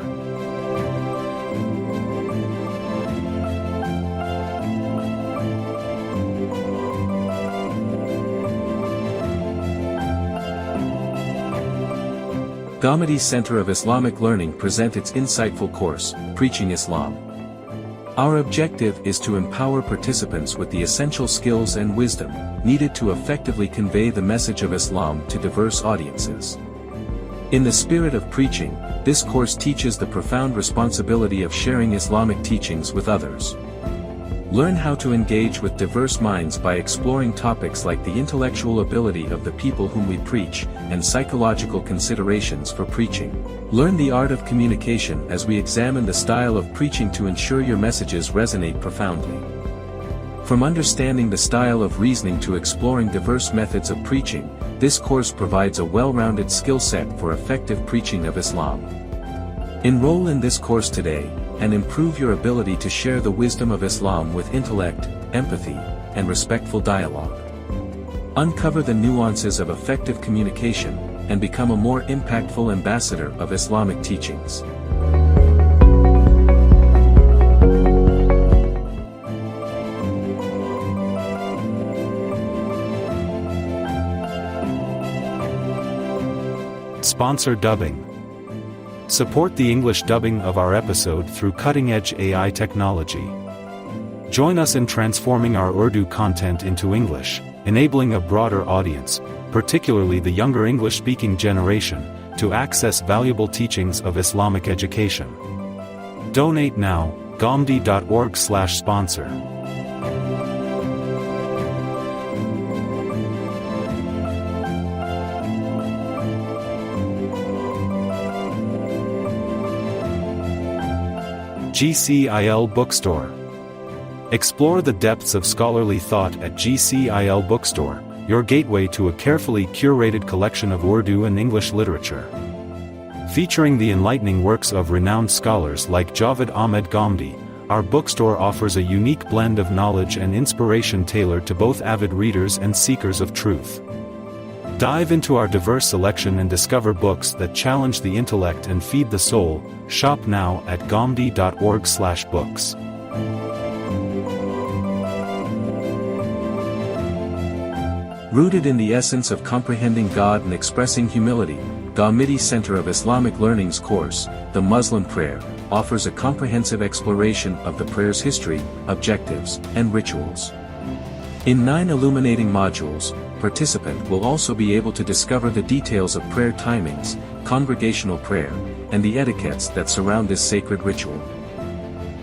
Ghamdi Center of Islamic Learning present its insightful course, Preaching Islam. Our objective is to empower participants with the essential skills and wisdom needed to effectively convey the message of Islam to diverse audiences. In the spirit of preaching, this course teaches the profound responsibility of sharing Islamic teachings with others. Learn how to engage with diverse minds by exploring topics like the intellectual ability of the people whom we preach, and psychological considerations for preaching. Learn the art of communication as we examine the style of preaching to ensure your messages resonate profoundly. From understanding the style of reasoning to exploring diverse methods of preaching, this course provides a well-rounded skill set for effective preaching of Islam. Enroll in this course today, and improve your ability to share the wisdom of Islam with intellect, empathy, and respectful dialogue. Uncover the nuances of effective communication, and become a more impactful ambassador of Islamic teachings. Sponsor dubbing. Support the English dubbing of our episode through cutting-edge AI technology. Join us in transforming our Urdu content into English, enabling a broader audience, particularly the younger English-speaking generation, to access valuable teachings of Islamic education. Donate now, gomdi.org/sponsor. GCIL Bookstore. Explore the depths of scholarly thought at GCIL Bookstore, your gateway to a carefully curated collection of Urdu and English literature. Featuring the enlightening works of renowned scholars like Javed Ahmed Ghamdi, our bookstore offers a unique blend of knowledge and inspiration tailored to both avid readers and seekers of truth. Dive into our diverse selection and discover books that challenge the intellect and feed the soul. Shop now at gomdi.org/books. Rooted in the essence of comprehending God and expressing humility, Ghamidi Center of Islamic Learning's course, The Muslim Prayer, offers a comprehensive exploration of the prayer's history, objectives, and rituals. In 9 illuminating modules, participant will also be able to discover the details of prayer timings, congregational prayer, and the etiquettes that surround this sacred ritual.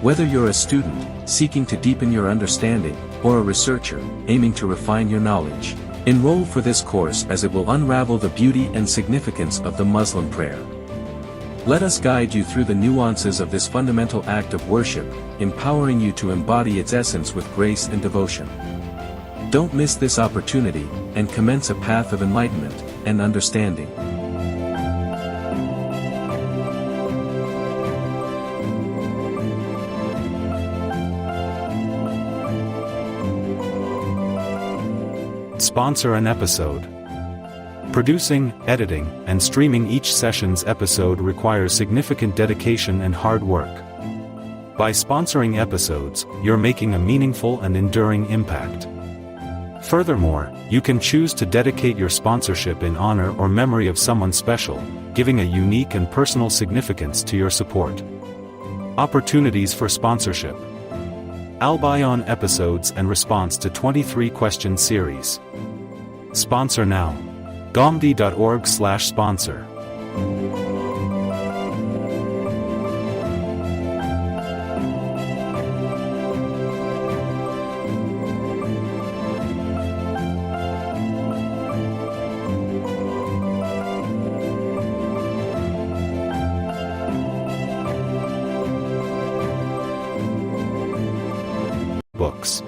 Whether you're a student, seeking to deepen your understanding, or a researcher, aiming to refine your knowledge, enroll for this course as it will unravel the beauty and significance of the Muslim prayer. Let us guide you through the nuances of this fundamental act of worship, empowering you to embody its essence with grace and devotion. Don't miss this opportunity, and commence a path of enlightenment and understanding. Sponsor an episode. Producing, editing, and streaming each session's episode requires significant dedication and hard work. By sponsoring episodes, you're making a meaningful and enduring impact. Furthermore, you can choose to dedicate your sponsorship in honor or memory of someone special, giving a unique and personal significance to your support. Opportunities for sponsorship. Al-Bayan episodes and response to 23-question series. Sponsor now. gomdi.org/sponsor. Books.